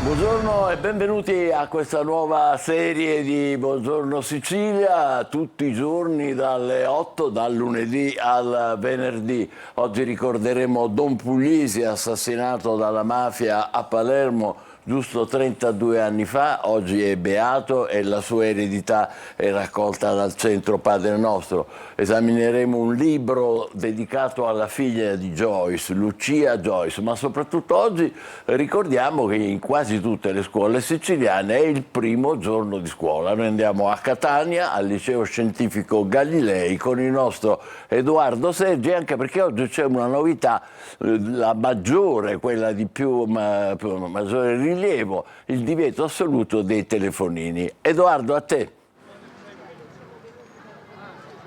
Buongiorno e benvenuti a questa nuova serie di Buongiorno Sicilia, tutti i giorni dalle 8, dal lunedì al venerdì. Oggi ricorderemo Don Puglisi, assassinato dalla mafia a Palermo giusto 32 anni fa. Oggi è beato e la sua eredità è raccolta dal Centro Padre Nostro. Esamineremo un libro dedicato alla figlia di Joyce, Lucia Joyce, ma soprattutto oggi ricordiamo che in quasi tutte le scuole siciliane è il primo giorno di scuola. Noi andiamo a Catania, al Liceo Scientifico Galilei, con il nostro Edoardo Sergi, anche perché oggi c'è una novità, la maggiore, quella di maggiore rilievo, il divieto assoluto dei telefonini. Edoardo, a te.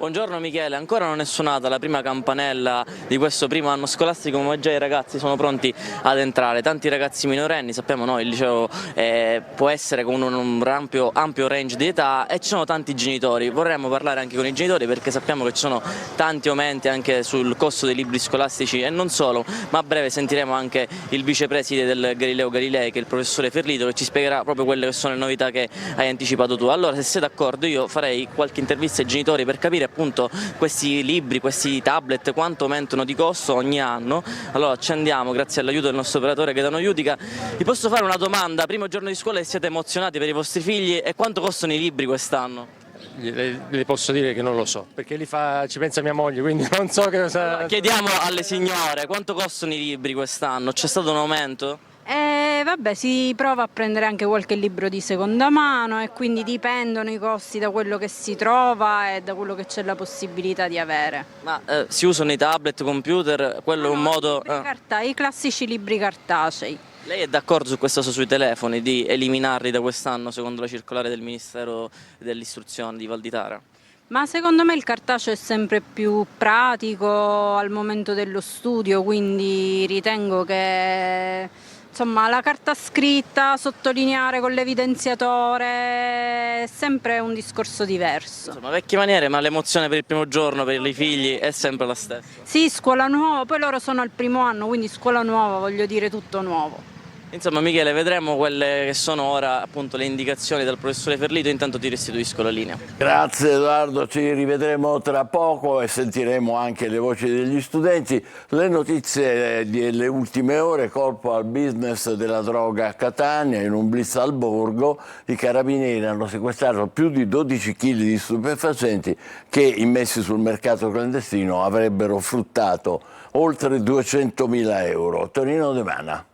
Buongiorno Michele, ancora non è suonata la prima campanella di questo primo anno scolastico, ma già i ragazzi sono pronti ad entrare. Tanti ragazzi minorenni, sappiamo noi, il liceo può essere con un ampio range di età e ci sono tanti genitori. Vorremmo parlare anche con i genitori perché sappiamo che ci sono tanti aumenti anche sul costo dei libri scolastici e non solo, ma a breve sentiremo anche il vicepreside del Galileo Galilei, che è il professore Ferlito, che ci spiegherà proprio quelle che sono le novità che hai anticipato tu. Allora, se sei d'accordo, io farei qualche intervista ai genitori per capire appunto questi libri, questi tablet, quanto aumentano di costo ogni anno. Allora ci andiamo, grazie all'aiuto del nostro operatore Gaetano Iudica. Vi posso fare una domanda? Primo giorno di scuola e siete emozionati per i vostri figli, e quanto costano i libri quest'anno? Le posso dire che non lo so, perché ci pensa mia moglie, quindi non so che cosa... Allora, chiediamo alle signore quanto costano i libri quest'anno, c'è stato un aumento? Vabbè, si prova a prendere anche qualche libro di seconda mano e quindi dipendono i costi da quello che si trova e da quello che c'è la possibilità di avere. Ma si usano i tablet, computer, quello è un modo... I classici libri cartacei. Lei è d'accordo su questa cosa sui telefoni, di eliminarli da quest'anno secondo la circolare del Ministero dell'Istruzione di Valditara? Ma secondo me il cartaceo è sempre più pratico al momento dello studio, quindi ritengo che insomma la carta scritta, sottolineare con l'evidenziatore è sempre un discorso diverso. Insomma, vecchie maniere, ma l'emozione per il primo giorno per i figli è sempre la stessa. Sì, scuola nuova, poi loro sono al primo anno, quindi scuola nuova, voglio dire tutto nuovo. Insomma Michele, vedremo quelle che sono ora appunto le indicazioni del professore Ferlito, intanto ti restituisco la linea. Grazie Edoardo, ci rivedremo tra poco e sentiremo anche le voci degli studenti. Le notizie delle ultime ore: colpo al business della droga a Catania. In un blitz al Borgo i carabinieri hanno sequestrato più di 12 kg di stupefacenti che, immessi sul mercato clandestino, avrebbero fruttato oltre 200.000 euro. Tonino De Mana.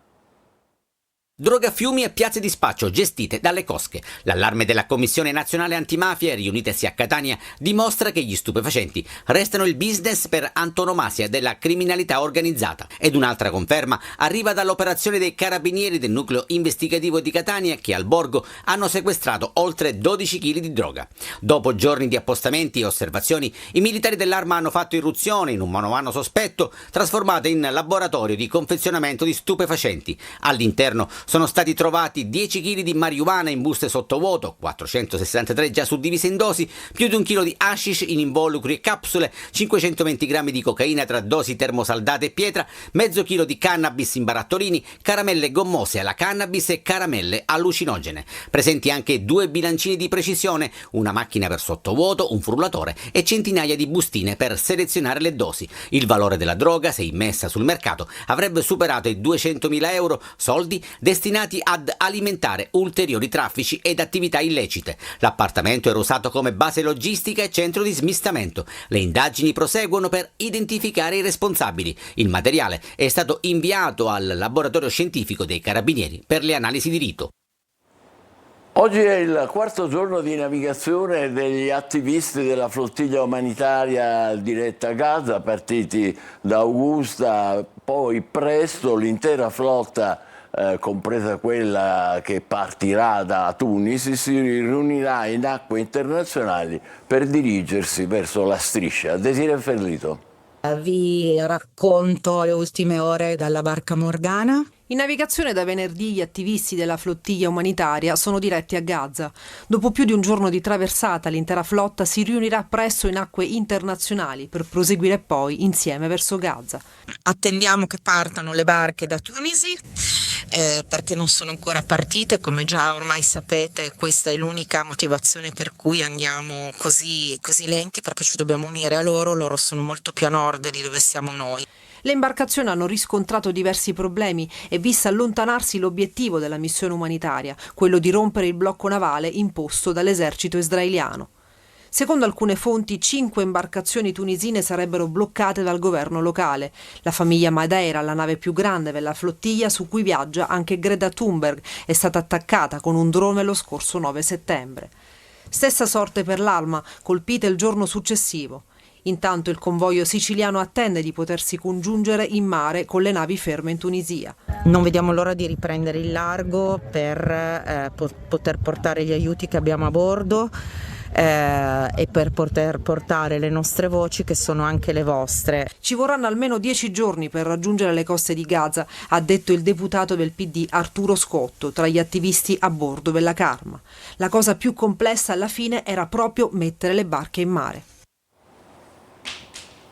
Drogafiumi e piazze di spaccio gestite dalle cosche. L'allarme della Commissione Nazionale Antimafia, riunitasi a Catania, dimostra che gli stupefacenti restano il business per antonomasia della criminalità organizzata. Ed un'altra conferma arriva dall'operazione dei carabinieri del nucleo investigativo di Catania, che al Borgo hanno sequestrato oltre 12 kg di droga. Dopo giorni di appostamenti e osservazioni, i militari dell'Arma hanno fatto irruzione in un manovano sospetto trasformato in laboratorio di confezionamento di stupefacenti. All'interno sono stati trovati 10 kg di marijuana in buste sottovuoto, 463 già suddivise in dosi, più di 1 chilo di hashish in involucri e capsule, 520 grammi di cocaina tra dosi termosaldate e pietra, mezzo chilo di cannabis in barattolini, caramelle gommose alla cannabis e caramelle allucinogene. Presenti anche 2 bilancini di precisione, una macchina per sottovuoto, un frullatore e centinaia di bustine per selezionare le dosi. Il valore della droga, se immessa sul mercato, avrebbe superato i 200.000 euro, soldi destinati ad alimentare ulteriori traffici ed attività illecite. L'appartamento era usato come base logistica e centro di smistamento. Le indagini proseguono per identificare i responsabili. Il materiale è stato inviato al laboratorio scientifico dei Carabinieri per le analisi di rito. Oggi è il quarto giorno di navigazione degli attivisti della flottiglia umanitaria diretta a Gaza, partiti da Augusta. Poi presto l'intera flotta, compresa quella che partirà da Tunisi, si riunirà in acque internazionali per dirigersi verso la striscia. Desiree Ferlito. Vi racconto le ultime ore dalla barca Morgana. In navigazione da venerdì gli attivisti della flottiglia umanitaria sono diretti a Gaza. Dopo più di un giorno di traversata, l'intera flotta si riunirà presto in acque internazionali per proseguire poi insieme verso Gaza. Attendiamo che partano le barche da Tunisi. perché non sono ancora partite, come già ormai sapete. Questa è l'unica motivazione per cui andiamo così lenti, perché ci dobbiamo unire a loro sono molto più a nord di dove siamo noi. Le imbarcazioni hanno riscontrato diversi problemi e vista allontanarsi l'obiettivo della missione umanitaria, quello di rompere il blocco navale imposto dall'esercito israeliano. Secondo alcune fonti, 5 imbarcazioni tunisine sarebbero bloccate dal governo locale. La famiglia Madeira, la nave più grande della flottiglia su cui viaggia anche Greta Thunberg, è stata attaccata con un drone lo scorso 9 settembre. Stessa sorte per l'Alma, colpita il giorno successivo. Intanto il convoglio siciliano attende di potersi congiungere in mare con le navi ferme in Tunisia. Non vediamo l'ora di riprendere il largo per poter portare gli aiuti che abbiamo a bordo e per poter portare le nostre voci, che sono anche le vostre. Ci vorranno almeno 10 giorni per raggiungere le coste di Gaza, ha detto il deputato del PD Arturo Scotto, tra gli attivisti a bordo della Karma. La cosa più complessa alla fine era proprio mettere le barche in mare.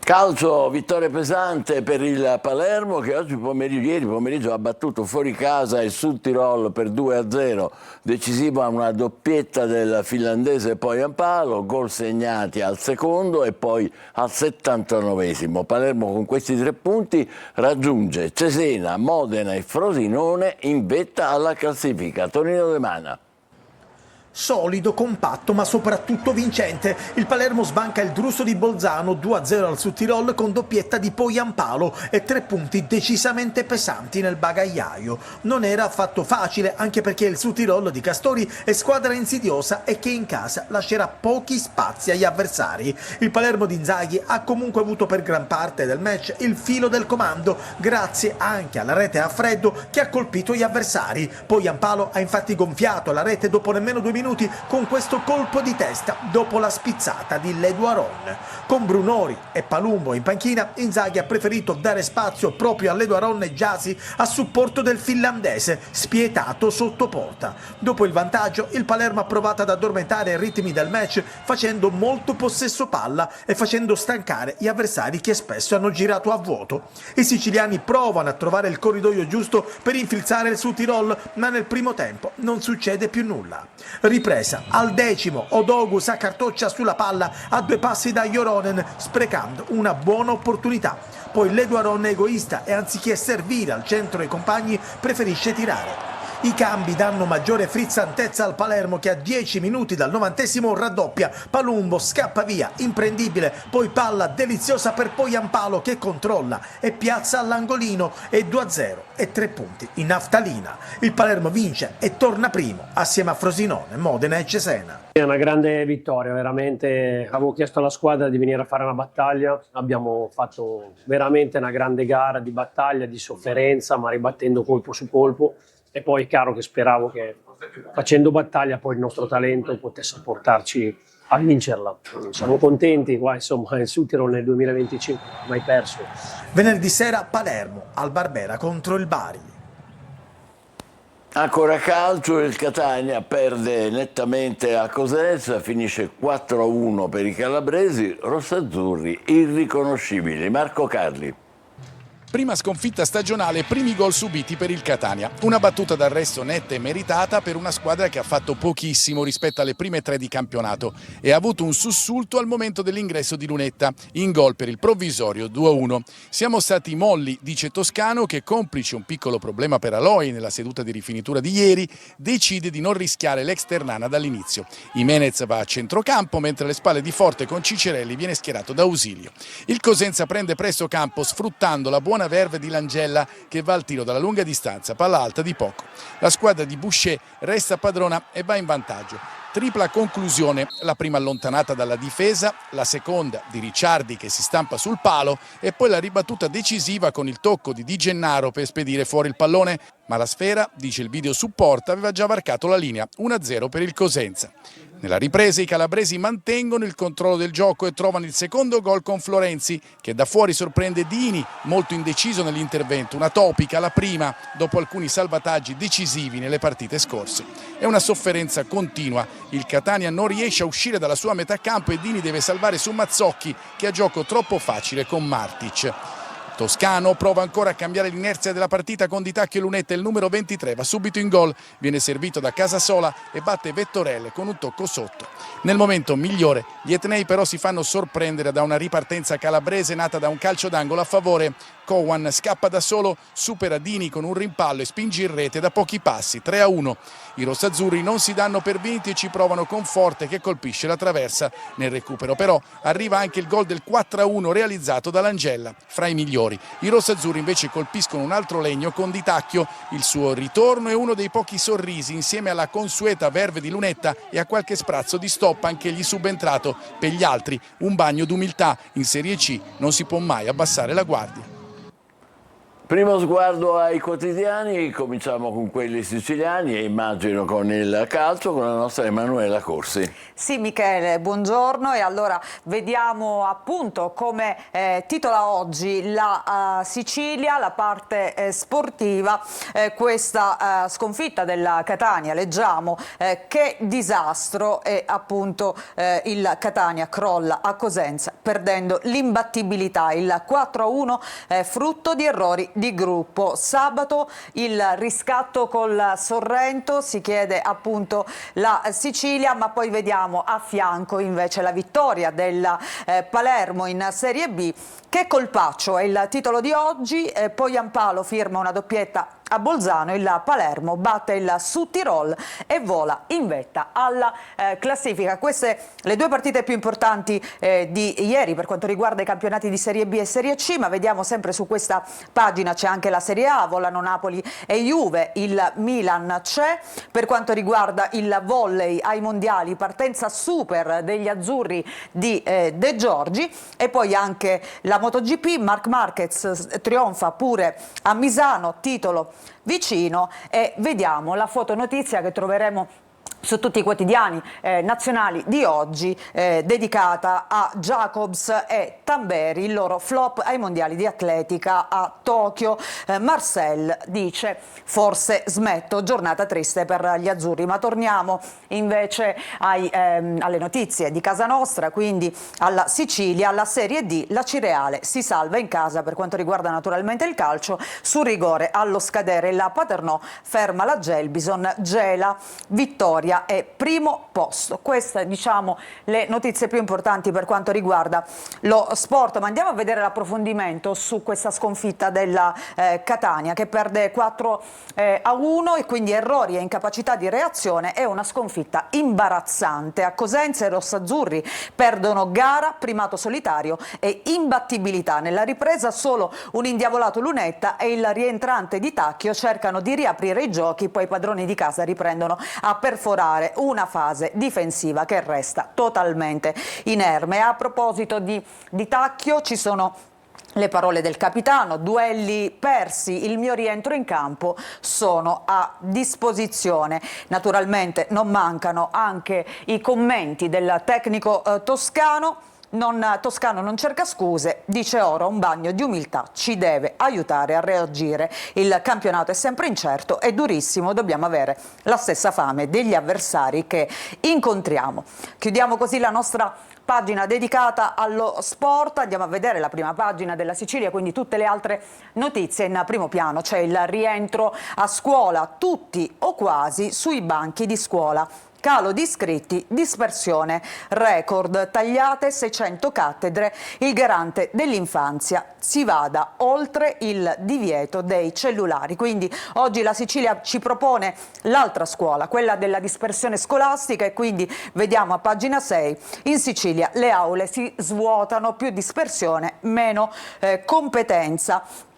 Calcio, vittoria pesante per il Palermo che ieri pomeriggio ha battuto fuori casa il Sud Tirol per 2-0, decisiva una doppietta del finlandese Poyampalo, gol segnati al secondo e poi al 79esimo. Palermo con questi 3 punti raggiunge Cesena, Modena e Frosinone in vetta alla classifica. Tonino De Mana. Solido, compatto ma soprattutto vincente. Il Palermo sbanca il Druso di Bolzano 2-0 al Sud Tirol con doppietta di Poyampalo e 3 punti decisamente pesanti nel bagagliaio. Non era affatto facile, anche perché il Sud Tirol di Castori è squadra insidiosa e che in casa lascerà pochi spazi agli avversari. Il Palermo di Inzaghi ha comunque avuto per gran parte del match il filo del comando, grazie anche alla rete a freddo che ha colpito gli avversari. Poyampalo ha infatti gonfiato la rete dopo nemmeno 2 minuti con questo colpo di testa dopo la spizzata di Leduaron. Con Brunori e Palumbo in panchina, Inzaghi ha preferito dare spazio proprio a Leduaron e Gyasi a supporto del finlandese, spietato sotto porta. Dopo il vantaggio, il Palermo ha provato ad addormentare i ritmi del match facendo molto possesso palla e facendo stancare gli avversari che spesso hanno girato a vuoto. I siciliani provano a trovare il corridoio giusto per infilzare il Sud Tirol, ma nel primo tempo non succede più nulla. Ripresa al 10°, Odogu s'accartoccia sulla palla a 2 passi da Joronen, sprecando una buona opportunità. Poi Leduaron è egoista e anziché servire al centro i compagni preferisce tirare. I cambi danno maggiore frizzantezza al Palermo che a 10 minuti dal 90° raddoppia. Palumbo scappa via, imprendibile, poi palla deliziosa per Poyampalo che controlla e piazza all'angolino e 2-0 e 3 punti in naftalina. Il Palermo vince e torna primo assieme a Frosinone, Modena e Cesena. È una grande vittoria, veramente. Avevo chiesto alla squadra di venire a fare una battaglia, abbiamo fatto veramente una grande gara di battaglia, di sofferenza, ma ribattendo colpo su colpo. E poi è chiaro che speravo che facendo battaglia poi il nostro talento potesse portarci a vincerla. Siamo contenti, qua insomma il Sud Tirol nel 2025 mai perso. Venerdì sera Palermo al Barbera contro il Bari. Ancora calcio, il Catania perde nettamente a Cosenza, finisce 4-1 per i calabresi, rossazzurri irriconoscibili. Marco Carli. Prima sconfitta stagionale, primi gol subiti per il Catania. Una battuta d'arresto netta e meritata per una squadra che ha fatto pochissimo rispetto alle prime 3 di campionato e ha avuto un sussulto al momento dell'ingresso di Lunetta, in gol per il provvisorio 2-1. Siamo stati molli, dice Toscano, che complice un piccolo problema per Aloi nella seduta di rifinitura di ieri, decide di non rischiare l'ex Ternana dall'inizio. Jimenez va a centrocampo, mentre alle spalle di Forte con Ciccerelli viene schierato da Ausilio. Il Cosenza prende presto campo sfruttando la buona verve di Langella che va al tiro dalla lunga distanza, palla alta di poco. La squadra di Boucher resta padrona e va in vantaggio. Tripla conclusione, la prima allontanata dalla difesa, la seconda di Ricciardi che si stampa sul palo e poi la ribattuta decisiva con il tocco di Di Gennaro per spedire fuori il pallone, ma la sfera, dice il video supporta, aveva già varcato la linea, 1-0 per il Cosenza. Nella ripresa i calabresi mantengono il controllo del gioco e trovano il secondo gol con Florenzi, che da fuori sorprende Dini, molto indeciso nell'intervento, una topica la prima dopo alcuni salvataggi decisivi nelle partite scorse. È una sofferenza continua, il Catania non riesce a uscire dalla sua metà campo e Dini deve salvare su Mazzocchi che ha gioco troppo facile con Martic. Toscano prova ancora a cambiare l'inerzia della partita con Di Tacchio e Lunetta, il numero 23 va subito in gol, viene servito da Casasola e batte Vettorelle con un tocco sotto. Nel momento migliore gli etnei però si fanno sorprendere da una ripartenza calabrese nata da un calcio d'angolo a favore. Cowan scappa da solo, supera Dini con un rimpallo e spinge in rete da pochi passi, 3-1. I rossazzurri non si danno per vinti e ci provano con Forte che colpisce la traversa. Nel recupero però arriva anche il gol del 4-1 realizzato da Langella, fra i migliori. I rossazzurri invece colpiscono un altro legno con Di Tacchio. Il suo ritorno è uno dei pochi sorrisi insieme alla consueta verve di Lunetta e a qualche sprazzo di stop anche gli subentrato. Per gli altri un bagno d'umiltà. In Serie C non si può mai abbassare la guardia. Primo sguardo ai quotidiani, cominciamo con quelli siciliani e immagino con il calcio, con la nostra Emanuela Corsi. Sì Michele, buongiorno, e allora vediamo appunto come titola oggi la Sicilia, la parte sportiva, questa sconfitta della Catania. Leggiamo che disastro, e appunto il Catania crolla a Cosenza perdendo l'imbattibilità, il 4-1 frutto di errori di gruppo. Sabato il riscatto col Sorrento, si chiede appunto la Sicilia, ma poi vediamo a fianco invece la vittoria della Palermo in Serie B. Che colpaccio è il titolo di oggi, poi Ampalo firma una doppietta a Bolzano, il Palermo batte il Südtirol e vola in vetta alla classifica. Queste le due partite più importanti di ieri per quanto riguarda i campionati di Serie B e Serie C, ma vediamo sempre su questa pagina c'è anche la Serie A, volano Napoli e Juve, il Milan c'è. Per quanto riguarda il volley ai mondiali, partenza super degli azzurri di De Giorgi, e poi anche la MotoGP, Marc Marquez trionfa pure a Misano, titolo vicino, e vediamo la fotonotizia che troveremo su tutti i quotidiani nazionali di oggi, dedicata a Jacobs e Tamberi, il loro flop ai mondiali di atletica a Tokyo. Marcel dice forse smetto, giornata triste per gli azzurri. Ma torniamo invece alle notizie di casa nostra, quindi alla Sicilia, alla Serie D. La Cireale si salva in casa per quanto riguarda naturalmente il calcio, su rigore allo scadere la Paternò ferma la Gelbison, Gela, vittoria e primo posto. Queste diciamo le notizie più importanti per quanto riguarda lo sport, ma andiamo a vedere l'approfondimento su questa sconfitta della Catania, che perde 4-1 e quindi errori e incapacità di reazione. È una sconfitta imbarazzante. A Cosenza i rossazzurri perdono gara, primato solitario e imbattibilità. Nella ripresa solo un indiavolato Lunetta e il rientrante Di Tacchio cercano di riaprire i giochi, poi i padroni di casa riprendono a perforare una fase difensiva che resta totalmente inerme. A proposito di Tacchio ci sono le parole del capitano: duelli persi, il mio rientro in campo, sono a disposizione. Naturalmente non mancano anche i commenti del tecnico toscano. Toscano non cerca scuse, dice ora un bagno di umiltà ci deve aiutare a reagire. Il campionato è sempre incerto e durissimo, dobbiamo avere la stessa fame degli avversari che incontriamo. Chiudiamo così la nostra pagina dedicata allo sport, andiamo a vedere la prima pagina della Sicilia, quindi tutte le altre notizie. In primo piano c'è il rientro a scuola, tutti o quasi sui banchi di scuola. Calo di iscritti, dispersione, record, tagliate 600 cattedre, il garante dell'infanzia, si vada oltre il divieto dei cellulari. Quindi oggi la Sicilia ci propone l'altra scuola, quella della dispersione scolastica, e quindi vediamo a pagina 6, in Sicilia le aule si svuotano, più dispersione, meno competenza.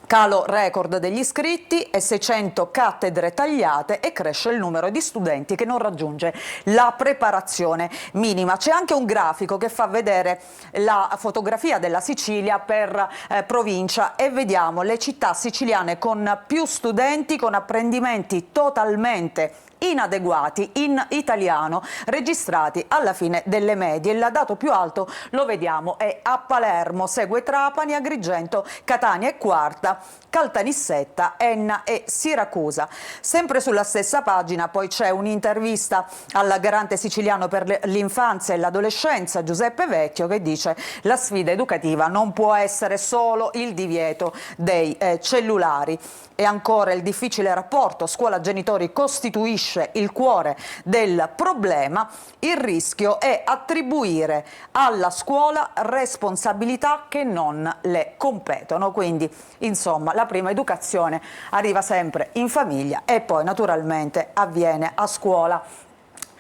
Calo record degli iscritti e 600 cattedre tagliate, e cresce il numero di studenti che non raggiunge la preparazione minima. C'è anche un grafico che fa vedere la fotografia della Sicilia per provincia, e vediamo le città siciliane con più studenti, con apprendimenti totalmente inadeguati in italiano registrati alla fine delle medie. Il dato più alto, lo vediamo, è a Palermo, segue Trapani, Agrigento, Catania è quarta, Caltanissetta, Enna e Siracusa. Sempre sulla stessa pagina poi c'è un'intervista al garante siciliano per l'infanzia e l'adolescenza Giuseppe Vecchio, che dice: la sfida educativa non può essere solo il divieto dei cellulari. E ancora, il difficile rapporto scuola-genitori costituisce il cuore del problema. Il rischio è attribuire alla scuola responsabilità che non le competono. Quindi, insomma, la prima educazione arriva sempre in famiglia e poi naturalmente avviene a scuola.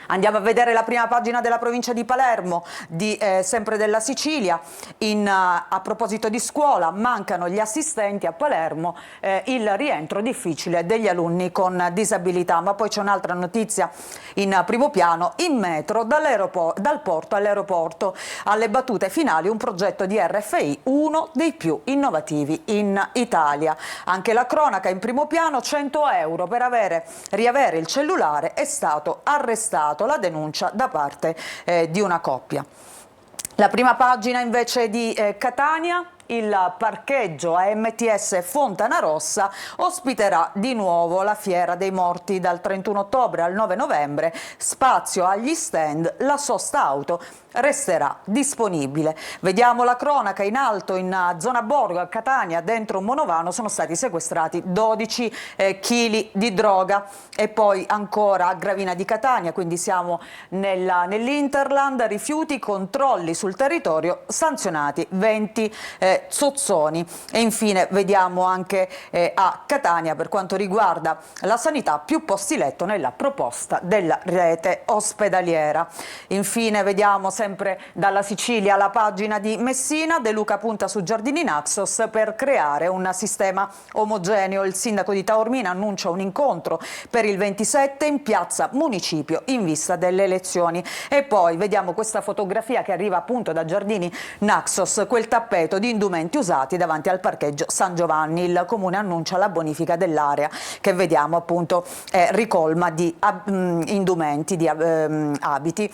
Andiamo a vedere la prima pagina della provincia di Palermo, sempre della Sicilia. A proposito di scuola, mancano gli assistenti a Palermo, il rientro difficile degli alunni con disabilità. Ma poi c'è un'altra notizia in primo piano: in metro dal porto all'aeroporto, alle battute finali un progetto di RFI, uno dei più innovativi in Italia. Anche la cronaca in primo piano: 100 euro per riavere il cellulare, è stato arrestato. La denuncia da parte di una coppia. La prima pagina invece di Catania: il parcheggio AMTS Fontana Rossa ospiterà di nuovo la Fiera dei Morti dal 31 ottobre al 9 novembre, spazio agli stand, la sosta auto resterà disponibile. Vediamo la cronaca in alto: in zona Borgo a Catania, dentro un monovano, sono stati sequestrati 12 kg di droga. E poi ancora a Gravina di Catania, quindi siamo nell'Interland: rifiuti, controlli sul territorio, sanzionati 20 sozzoni. E infine vediamo anche a Catania, per quanto riguarda la sanità, più posti letto nella proposta della rete ospedaliera. Infine vediamo sempre dalla Sicilia la pagina di Messina: De Luca punta su Giardini Naxos per creare un sistema omogeneo. Il sindaco di Taormina annuncia un incontro per il 27 in piazza Municipio in vista delle elezioni. E poi vediamo questa fotografia che arriva appunto da Giardini Naxos, quel tappeto di indumenti usati davanti al parcheggio San Giovanni. Il comune annuncia la bonifica dell'area che vediamo appunto ricolma di indumenti, di abiti.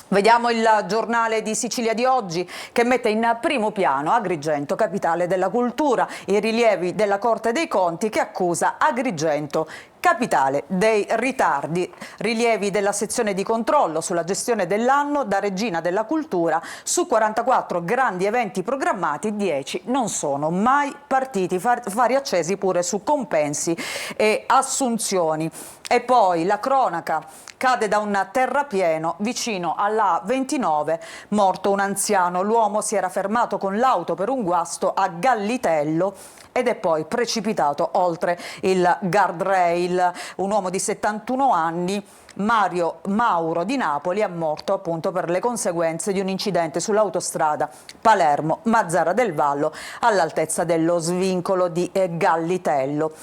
Vediamo il giornale di Sicilia di oggi, che mette in primo piano Agrigento, capitale della cultura, i rilievi della Corte dei Conti che accusa Agrigento capitale dei ritardi, rilievi della sezione di controllo sulla gestione dell'anno da regina della cultura: su 44 grandi eventi programmati, 10 non sono mai partiti, fari accesi pure su compensi e assunzioni. E poi la cronaca: cade da un terrapieno vicino alla A29, morto un anziano, l'uomo si era fermato con l'auto per un guasto a Gallitello ed è poi precipitato oltre il guardrail. Un uomo di 71 anni, Mario Mauro di Napoli, è morto appunto per le conseguenze di un incidente sull'autostrada Palermo-Mazzara del Vallo all'altezza dello svincolo di Gallitello.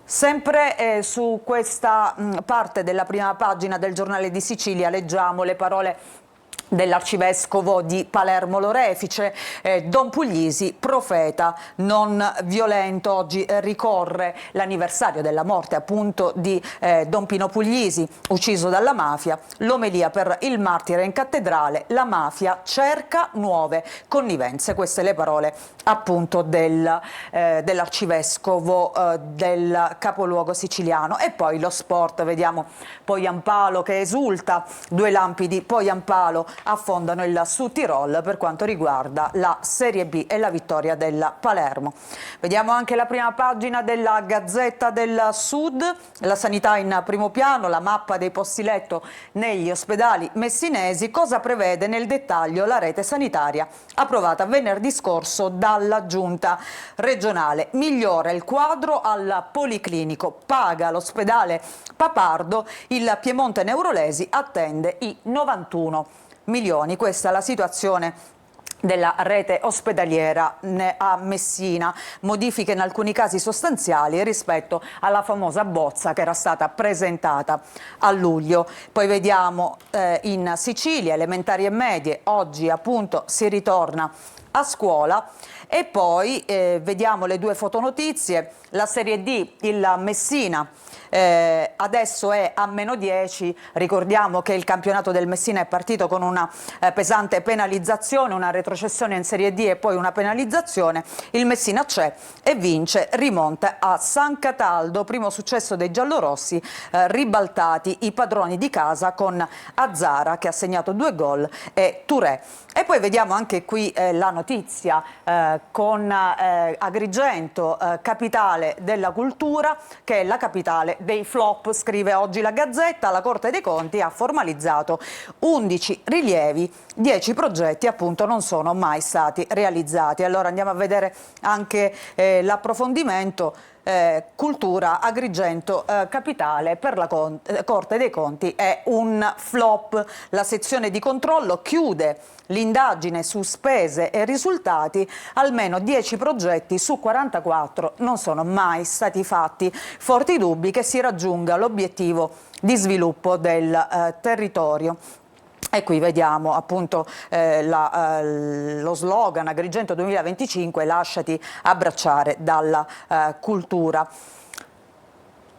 Sempre su questa parte della prima pagina del Giornale di Sicilia leggiamo le parole dell'arcivescovo di Palermo Lorefice, Don Puglisi, profeta non violento. Oggi ricorre l'anniversario della morte appunto di Don Pino Puglisi, ucciso dalla mafia. L'omelia per il martire in cattedrale: la mafia cerca nuove connivenze. Queste le parole appunto dell'arcivescovo del capoluogo siciliano. E poi lo sport: vediamo Poyampalo che esulta, 2 lampi di Poyampalo affondano il Sud Tirol per quanto riguarda la Serie B e la vittoria della Palermo. Vediamo anche la prima pagina della Gazzetta del Sud: la sanità in primo piano, la mappa dei posti letto negli ospedali messinesi. Cosa prevede nel dettaglio la rete sanitaria approvata venerdì scorso dalla giunta regionale? Migliora il quadro al Policlinico, paga l'ospedale Papardo, il Piemonte Neurolesi attende i 91 milioni. Questa è la situazione della rete ospedaliera a Messina: modifiche in alcuni casi sostanziali rispetto alla famosa bozza che era stata presentata a luglio. Poi vediamo in Sicilia elementari e medie: oggi appunto si ritorna a scuola. E poi vediamo le due fotonotizie, la Serie D, il Messina adesso è a -10, ricordiamo che il campionato del Messina è partito con una pesante penalizzazione, una retrocessione in Serie D e poi una penalizzazione. Il Messina c'è e vince, rimonta a San Cataldo, primo successo dei giallorossi, ribaltati i padroni di casa con Azzara che ha segnato 2 gol e Touré. E poi vediamo anche qui la notizia con Agrigento, capitale della cultura, che è la capitale dei flop, scrive oggi la Gazzetta. La Corte dei Conti ha formalizzato 11 rilievi, 10 progetti appunto non sono mai stati realizzati. Allora andiamo a vedere anche l'approfondimento. Cultura, Agrigento, capitale per la Corte dei Conti è un flop. La sezione di controllo chiude l'indagine su spese e risultati, almeno 10 progetti su 44 non sono mai stati fatti. Forti dubbi che si raggiunga l'obiettivo di sviluppo del territorio. E qui vediamo appunto lo slogan Agrigento 2025, lasciati abbracciare dalla cultura.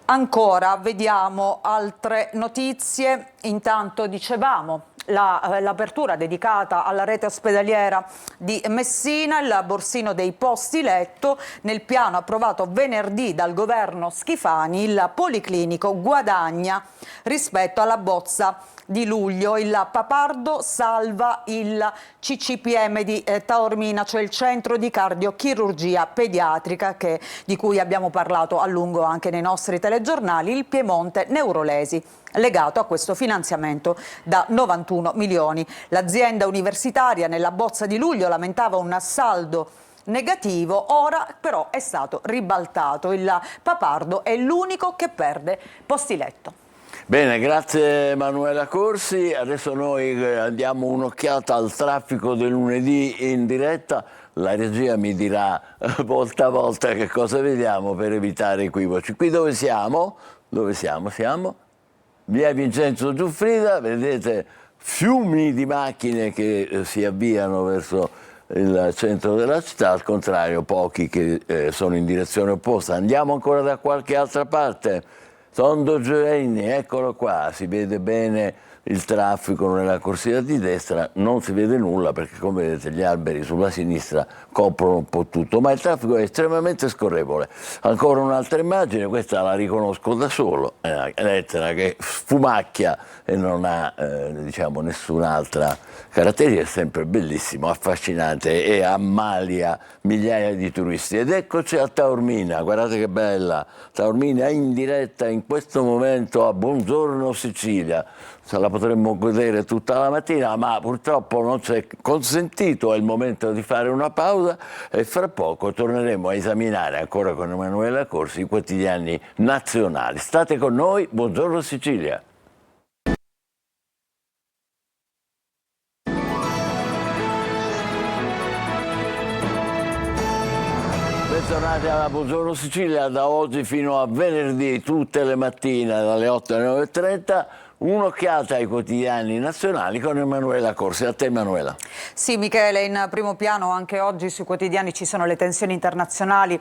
Ancora vediamo altre notizie, intanto dicevamo l'apertura dedicata alla rete ospedaliera di Messina, il borsino dei posti letto. Nel piano approvato venerdì dal governo Schifani il Policlinico guadagna rispetto alla bozza di luglio. Il Papardo salva il CCPM di Taormina, cioè il centro di cardiochirurgia pediatrica di cui abbiamo parlato a lungo anche nei nostri telegiornali. Il Piemonte Neurolesi legato a questo finanziamento da 91 milioni. L'azienda universitaria nella bozza di luglio lamentava un saldo negativo, ora però è stato ribaltato. Il Papardo è l'unico che perde posti letto. Bene, grazie Manuela Corsi. Adesso noi andiamo un'occhiata al traffico del lunedì in diretta. La regia mi dirà volta a volta che cosa vediamo per evitare equivoci. Qui dove siamo? Dove siamo? Siamo via Vincenzo Giuffrida, vedete fiumi di macchine che si avviano verso il centro della città, al contrario pochi che sono in direzione opposta. Andiamo ancora da qualche altra parte. Tondo Giovenni, eccolo qua, si vede bene il traffico nella corsia di destra, non si vede nulla perché come vedete gli alberi sulla sinistra coprono un po' tutto, ma il traffico è estremamente scorrevole. Ancora un'altra immagine, questa la riconosco da solo, è una lettera che sfumacchia e non ha diciamo nessun'altra caratteristica, è sempre bellissimo, affascinante e ammalia migliaia di turisti. Ed eccoci a Taormina, guardate che bella, Taormina in diretta in questo momento a Buongiorno Sicilia. Se la potremmo godere tutta la mattina, ma purtroppo non ci è consentito, è il momento di fare una pausa e fra poco torneremo a esaminare ancora con Emanuela Corsi i quotidiani nazionali. State con noi, Buongiorno Sicilia. Bentornati alla Buongiorno Sicilia, da oggi fino a venerdì, tutte le mattine dalle 8 alle 9:30. Un'occhiata ai quotidiani nazionali con Emanuela Corsi. A te Emanuela. Sì Michele, in primo piano anche oggi sui quotidiani ci sono le tensioni internazionali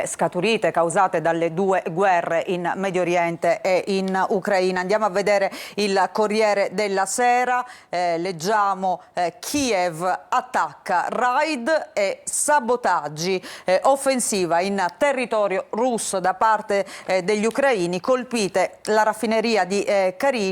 scaturite, causate dalle due guerre in Medio Oriente e in Ucraina. Andiamo a vedere il Corriere della Sera, leggiamo Kiev attacca, raid e sabotaggi, offensiva in territorio russo da parte degli ucraini, colpite la raffineria di Karysh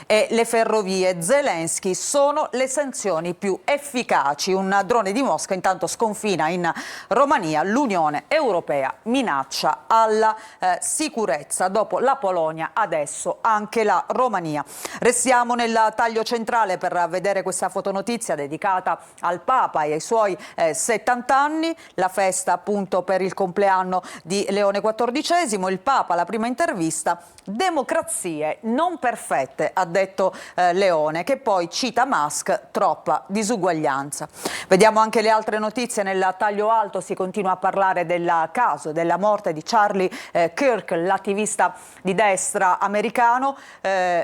e le ferrovie. Zelensky, sono le sanzioni più efficaci. Un drone di Mosca intanto sconfina in Romania. L'Unione Europea minaccia alla sicurezza. Dopo la Polonia, adesso anche la Romania. Restiamo nel taglio centrale per vedere questa fotonotizia dedicata al Papa e ai suoi 70 anni, la festa appunto per il compleanno di Leone XIV. Il Papa, la prima intervista: democrazie non perfette perfette, ha detto Leone, che poi cita Musk, troppa disuguaglianza. Vediamo anche le altre notizie. Nel taglio alto si continua a parlare del caso della morte di Charlie Kirk, l'attivista di destra americano.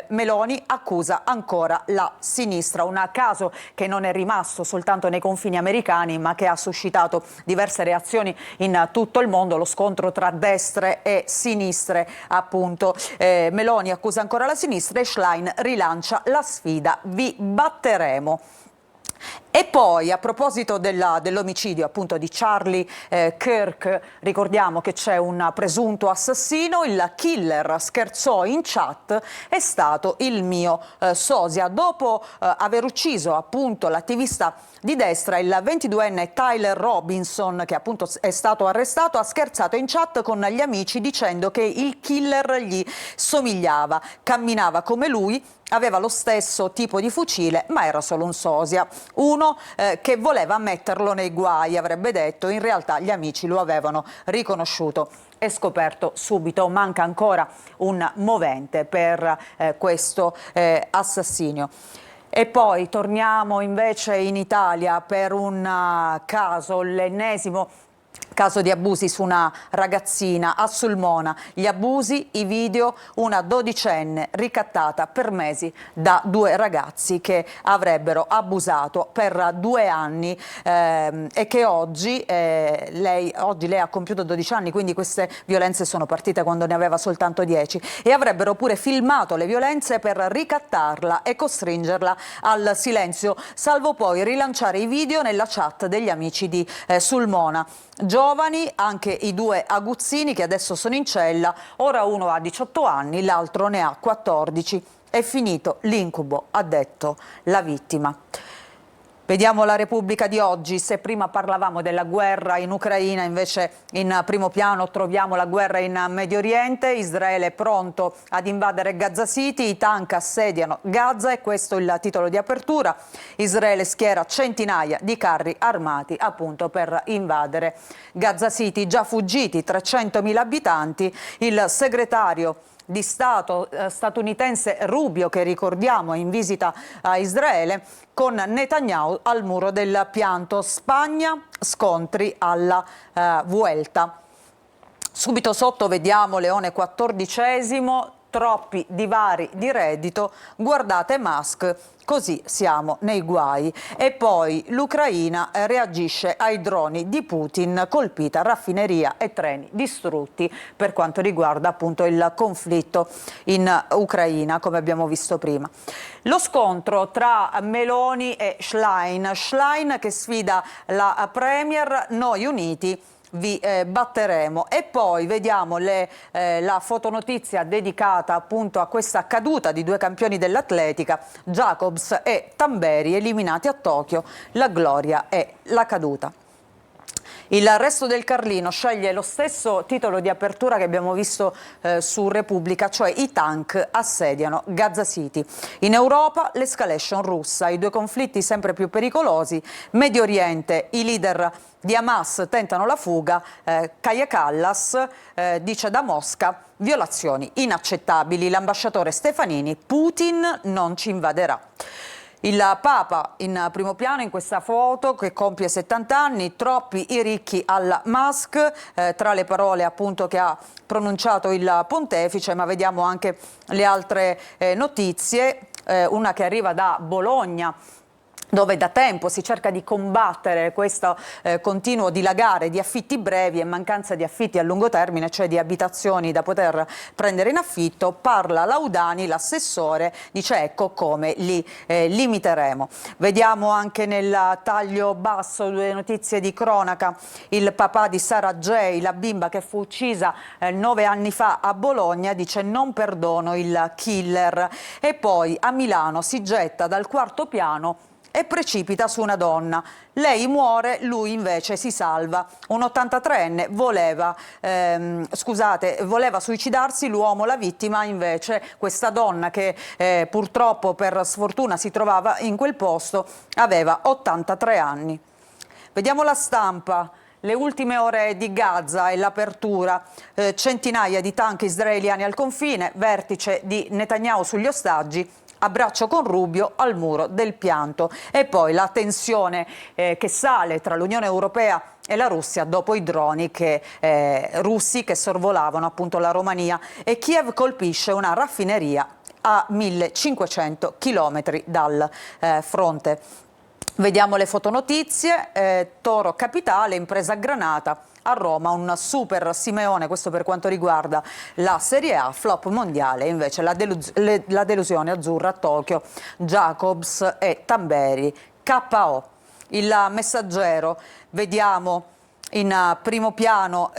Meloni accusa ancora la sinistra, un caso che non è rimasto soltanto nei confini americani ma che ha suscitato diverse reazioni in tutto il mondo, lo scontro tra destre e sinistre appunto. Meloni accusa ancora la sinistra e Schlein rilancia la sfida, vi batteremo. E poi a proposito dell'omicidio appunto di Charlie Kirk, ricordiamo che c'è un presunto assassino, il killer scherzò in chat, è stato il mio sosia. Dopo aver ucciso appunto l'attivista di destra, il 22enne Tyler Robinson, che appunto è stato arrestato, ha scherzato in chat con gli amici dicendo che il killer gli somigliava, camminava come lui, aveva lo stesso tipo di fucile, ma era solo un sosia. Uno che voleva metterlo nei guai, avrebbe detto. In realtà gli amici lo avevano riconosciuto e scoperto subito. Manca ancora un movente per questo assassinio. E poi torniamo invece in Italia per un caso, l'ennesimo caso di abusi su una ragazzina a Sulmona. Gli abusi, i video, una dodicenne ricattata per mesi da due ragazzi che avrebbero abusato per 2 anni e che oggi lei ha compiuto 12 anni, quindi queste violenze sono partite quando ne aveva soltanto 10, e avrebbero pure filmato le violenze per ricattarla e costringerla al silenzio, salvo poi rilanciare i video nella chat degli amici di Sulmona. Giovani, anche i 2 aguzzini che adesso sono in cella, ora uno ha 18 anni, l'altro ne ha 14. È finito l'incubo, ha detto la vittima. Vediamo la Repubblica di oggi. Se prima parlavamo della guerra in Ucraina, invece in primo piano troviamo la guerra in Medio Oriente. Israele è pronto ad invadere Gaza City, i tank assediano Gaza, e questo è il titolo di apertura. Israele schiera centinaia di carri armati appunto per invadere Gaza City. Già fuggiti 300.000 abitanti. Il segretario di Stato statunitense Rubio, che ricordiamo è in visita a Israele, con Netanyahu al muro del pianto. Spagna, scontri alla Vuelta. Subito sotto vediamo Leone XIV, troppi divari di reddito, guardate Musk, così siamo nei guai. E poi l'Ucraina reagisce ai droni di Putin, colpita raffineria e treni distrutti per quanto riguarda appunto il conflitto in Ucraina, come abbiamo visto prima. Lo scontro tra Meloni e Schlein che sfida la Premier, noi uniti vi batteremo. E poi vediamo la fotonotizia dedicata appunto a questa caduta di 2 campioni dell'atletica, Jacobs e Tamberi, eliminati a Tokyo, la gloria e la caduta. Il resto del Carlino sceglie lo stesso titolo di apertura che abbiamo visto su Repubblica, cioè i tank assediano Gaza City. In Europa l'escalation russa, i 2 conflitti sempre più pericolosi. Medio Oriente, i leader di Hamas tentano la fuga, Kaja Kallas dice da Mosca violazioni inaccettabili. L'ambasciatore Stefanini, Putin non ci invaderà. Il Papa in primo piano in questa foto, che compie 70 anni, troppi i ricchi alla Musk, tra le parole appunto che ha pronunciato il pontefice, ma vediamo anche le altre notizie, una che arriva da Bologna, dove da tempo si cerca di combattere questo continuo dilagare di affitti brevi e mancanza di affitti a lungo termine, cioè di abitazioni da poter prendere in affitto. Parla Laudani, l'assessore, dice ecco come li limiteremo. Vediamo anche nel taglio basso 2 notizie di cronaca. Il papà di Sara J., la bimba che fu uccisa 9 anni fa a Bologna, dice non perdono il killer. E poi a Milano si getta dal 4º piano e precipita su una donna. Lei muore, lui invece si salva. Un 83enne voleva suicidarsi, l'uomo, la vittima, invece questa donna che purtroppo per sfortuna si trovava in quel posto, aveva 83 anni. Vediamo La Stampa. Le ultime ore di Gaza e l'apertura, centinaia di tank israeliani al confine, vertice di Netanyahu sugli ostaggi, abbraccio con Rubio al muro del pianto, e poi la tensione che sale tra l'Unione Europea e la Russia dopo i droni russi che sorvolavano appunto la Romania, e Kiev colpisce una raffineria a 1500 chilometri dal fronte. Vediamo le fotonotizie. Toro Capitale, impresa Granata. A Roma un super Simeone, questo per quanto riguarda la Serie A. Flop mondiale invece la delusione azzurra a Tokyo, Jacobs e Tamberi, KO. Il Messaggero, vediamo in primo piano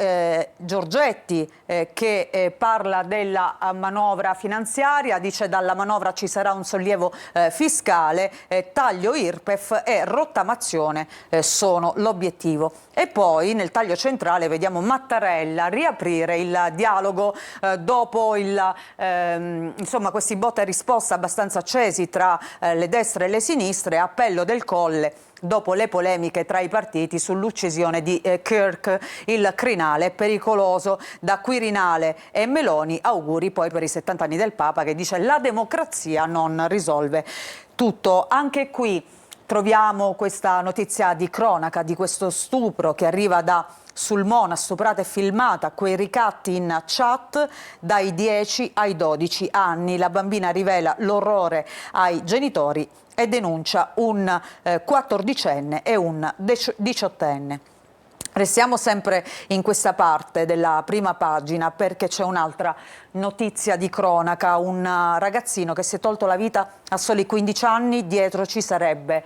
Giorgetti che parla della manovra finanziaria, dice: dalla manovra ci sarà un sollievo fiscale, taglio IRPEF e rottamazione sono l'obiettivo. E poi nel taglio centrale vediamo Mattarella riaprire il dialogo dopo insomma questi botta e risposta abbastanza accesi tra le destre e le sinistre, appello del Colle dopo le polemiche tra i partiti sull'uccisione di Kirk. Il crinale è pericoloso, da Quirinale e Meloni auguri poi per i 70 anni del Papa, che dice: la democrazia non risolve tutto. Anche qui troviamo questa notizia di cronaca di questo stupro che arriva da Sulmona, stuprata e filmata, quei ricatti in chat dai 10 ai 12 anni. La bambina rivela l'orrore ai genitori e denuncia un 14enne e un 18enne. Restiamo sempre in questa parte della prima pagina perché c'è un'altra notizia di cronaca, un ragazzino che si è tolto la vita a soli 15 anni, dietro ci sarebbe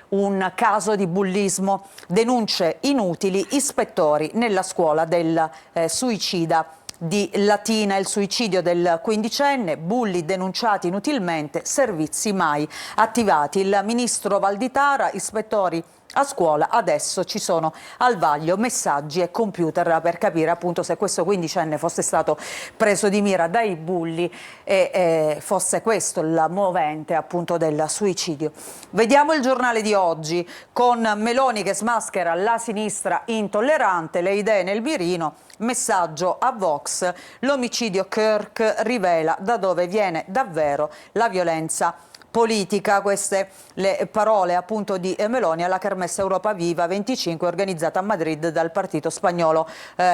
un caso di bullismo, denunce inutili, ispettori nella scuola del suicida di Latina, il suicidio del quindicenne, bulli denunciati inutilmente, servizi mai attivati. Il ministro Valditara, ispettori a scuola, adesso ci sono al vaglio messaggi e computer per capire appunto se questo quindicenne fosse stato preso di mira dai bulli e fosse questo il movente appunto del suicidio. Vediamo il Giornale di oggi con Meloni che smaschera la sinistra intollerante, le idee nel mirino, messaggio a Vox, l'omicidio Kirk rivela da dove viene davvero la violenza politica. Queste le parole appunto di Meloni alla Kermesse Europa Viva 25 organizzata a Madrid dal partito spagnolo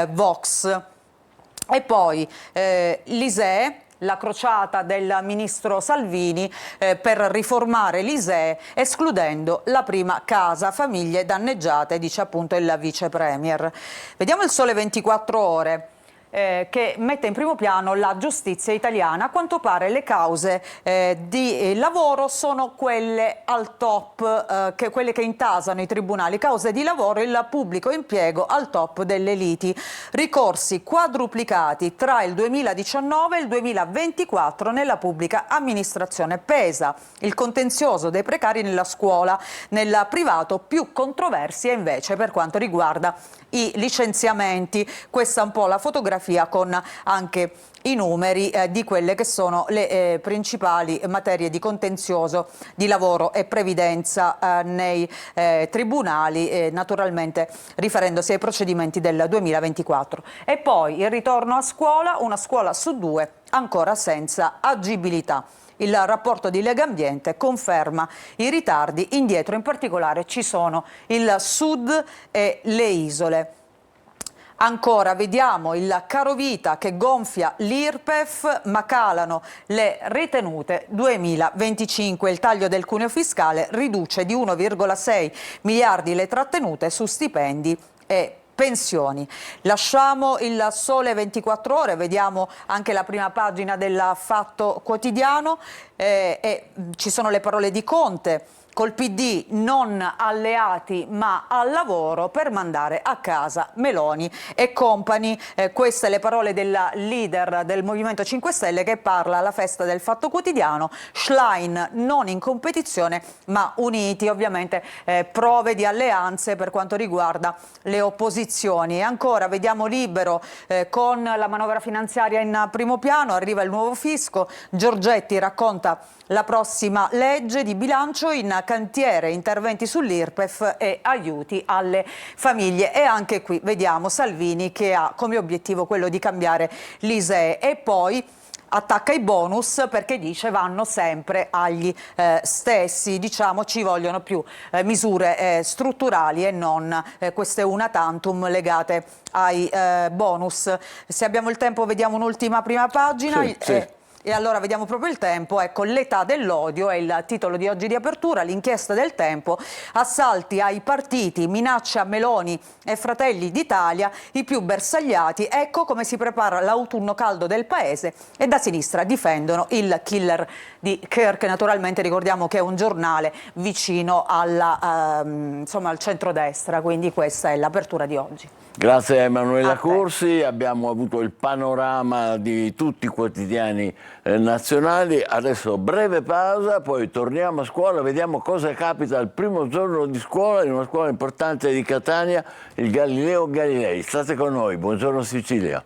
Vox. E poi l'ISEE, la crociata del ministro Salvini per riformare l'ISEE escludendo la prima casa, famiglie danneggiate, dice appunto il vice premier. Vediamo il Sole 24 Ore. Che mette in primo piano la giustizia italiana. A quanto pare le cause di lavoro sono quelle al top, quelle che intasano i tribunali. Cause di lavoro, il pubblico impiego al top delle liti. Ricorsi quadruplicati tra il 2019 e il 2024 nella pubblica amministrazione. Pesa il contenzioso dei precari nella scuola. Nel privato più controversie invece per quanto riguarda i licenziamenti. Questa è un po' la fotografia con anche i numeri di quelle che sono le principali materie di contenzioso di lavoro e previdenza nei tribunali, naturalmente riferendosi ai procedimenti del 2024. E poi il ritorno a scuola, una scuola su 2 ancora senza agibilità. Il rapporto di Legambiente conferma i ritardi, indietro in particolare ci sono il sud e le isole. Ancora vediamo il carovita che gonfia l'IRPEF, ma calano le ritenute 2025. Il taglio del cuneo fiscale riduce di 1,6 miliardi le trattenute su stipendi e pensioni. Lasciamo il Sole 24 Ore, vediamo anche la prima pagina del Fatto Quotidiano e ci sono le parole di Conte. Col PD non alleati ma al lavoro per mandare a casa Meloni e compagni. Queste le parole del leader del Movimento 5 Stelle che parla alla festa del Fatto Quotidiano. Schlein non in competizione ma uniti, ovviamente prove di alleanze per quanto riguarda le opposizioni. E ancora vediamo Libero con la manovra finanziaria in primo piano, arriva il nuovo fisco, Giorgetti racconta la prossima legge di bilancio in cantiere, interventi sull'IRPEF e aiuti alle famiglie. E anche qui vediamo Salvini che ha come obiettivo quello di cambiare l'ISEE, e poi attacca i bonus perché dice vanno sempre agli stessi, diciamo ci vogliono più misure strutturali e non queste una tantum legate ai bonus. Se abbiamo il tempo vediamo un'ultima prima pagina. Sì. E allora vediamo proprio il tempo, ecco, l'età dell'odio è il titolo di oggi di apertura, l'inchiesta del Tempo, assalti ai partiti, minacce a Meloni e Fratelli d'Italia, i più bersagliati, ecco come si prepara l'autunno caldo del paese, e da sinistra difendono il killer di Kirk, naturalmente ricordiamo che è un giornale vicino alla, insomma, al centrodestra, quindi questa è l'apertura di oggi. Grazie a Emanuela Corsi, abbiamo avuto il panorama di tutti i quotidiani nazionali, adesso breve pausa, poi torniamo a scuola, vediamo cosa capita al primo giorno di scuola in una scuola importante di Catania, il Galileo Galilei. State con noi, buongiorno Sicilia.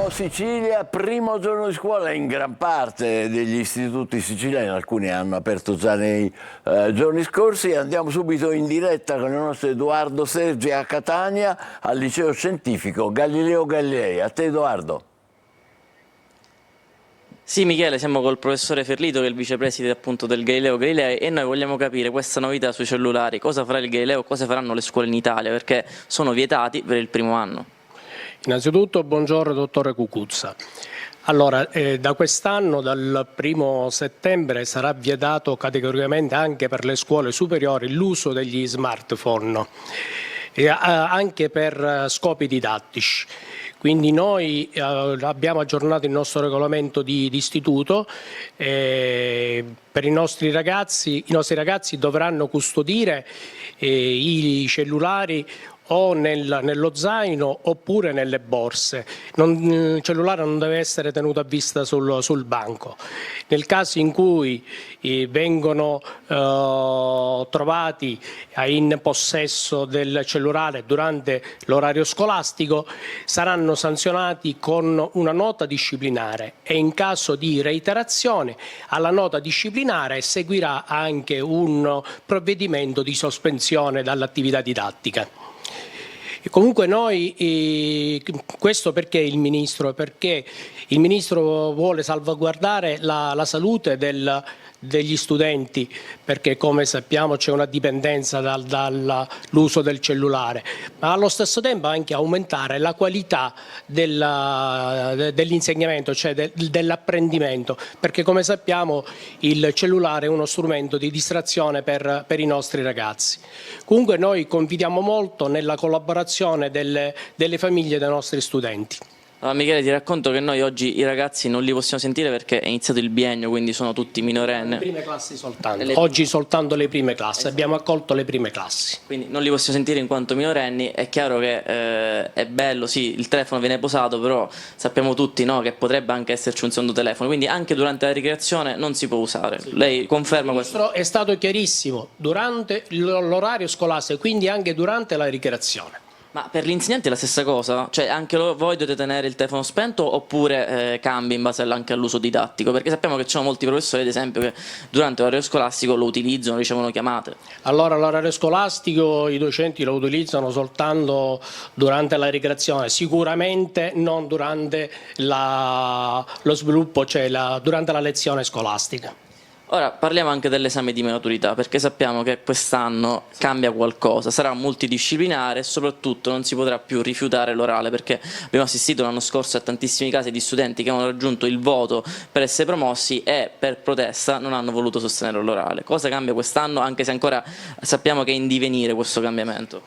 Sicilia, primo giorno di scuola in gran parte degli istituti siciliani, alcuni hanno aperto già nei giorni scorsi. Andiamo subito in diretta con il nostro Edoardo Sergi a Catania, al liceo scientifico Galileo Galilei. A te Edoardo. Sì Michele, siamo col professore Ferlito che è il vicepresidente appunto del Galileo Galilei, e noi vogliamo capire questa novità sui cellulari, cosa farà il Galileo, cosa faranno le scuole in Italia, perché sono vietati per il primo anno. Innanzitutto buongiorno dottore Cucuzza. Allora, da quest'anno, dal 1° settembre, sarà vietato categoricamente anche per le scuole superiori l'uso degli smartphone, anche per scopi didattici. Quindi noi abbiamo aggiornato il nostro regolamento di istituto, per i nostri ragazzi dovranno custodire i cellulari o nello zaino oppure nelle borse. Il cellulare non deve essere tenuto a vista sul banco. Nel caso in cui vengono trovati in possesso del cellulare durante l'orario scolastico, saranno sanzionati con una nota disciplinare, e in caso di reiterazione alla nota disciplinare seguirà anche un provvedimento di sospensione dall'attività didattica. E comunque noi, questo perché il Ministro vuole salvaguardare la salute degli studenti, perché come sappiamo c'è una dipendenza dall'uso del cellulare, ma allo stesso tempo anche aumentare la qualità dell'insegnamento, cioè dell'apprendimento, perché come sappiamo il cellulare è uno strumento di distrazione per i nostri ragazzi. Comunque noi confidiamo molto nella collaborazione delle famiglie dei nostri studenti. Allora, Michele, ti racconto che noi oggi i ragazzi non li possiamo sentire perché è iniziato il biennio, quindi sono tutti minorenni. Le prime classi soltanto. Oggi soltanto le prime classi, esatto. Abbiamo accolto le prime classi. Quindi non li possiamo sentire in quanto minorenni. È chiaro che è bello, sì, il telefono viene posato, però sappiamo tutti, no, che potrebbe anche esserci un secondo telefono, quindi anche durante la ricreazione non si può usare. Sì. Lei conferma questo? È stato chiarissimo, durante l'orario scolastico, quindi anche durante la ricreazione. Ma per gli insegnanti è la stessa cosa? Cioè anche voi dovete tenere il telefono spento oppure cambia in base anche all'uso didattico? Perché sappiamo che ci sono molti professori, ad esempio, che durante l'orario scolastico lo utilizzano, ricevono chiamate. Allora l'orario scolastico i docenti lo utilizzano soltanto durante la ricreazione, sicuramente non durante lo sviluppo, cioè durante la lezione scolastica. Ora parliamo anche dell'esame di maturità, perché sappiamo che quest'anno cambia qualcosa, sarà multidisciplinare e soprattutto non si potrà più rifiutare l'orale, perché abbiamo assistito l'anno scorso a tantissimi casi di studenti che hanno raggiunto il voto per essere promossi e per protesta non hanno voluto sostenere l'orale. Cosa cambia quest'anno, anche se ancora sappiamo che è in divenire questo cambiamento?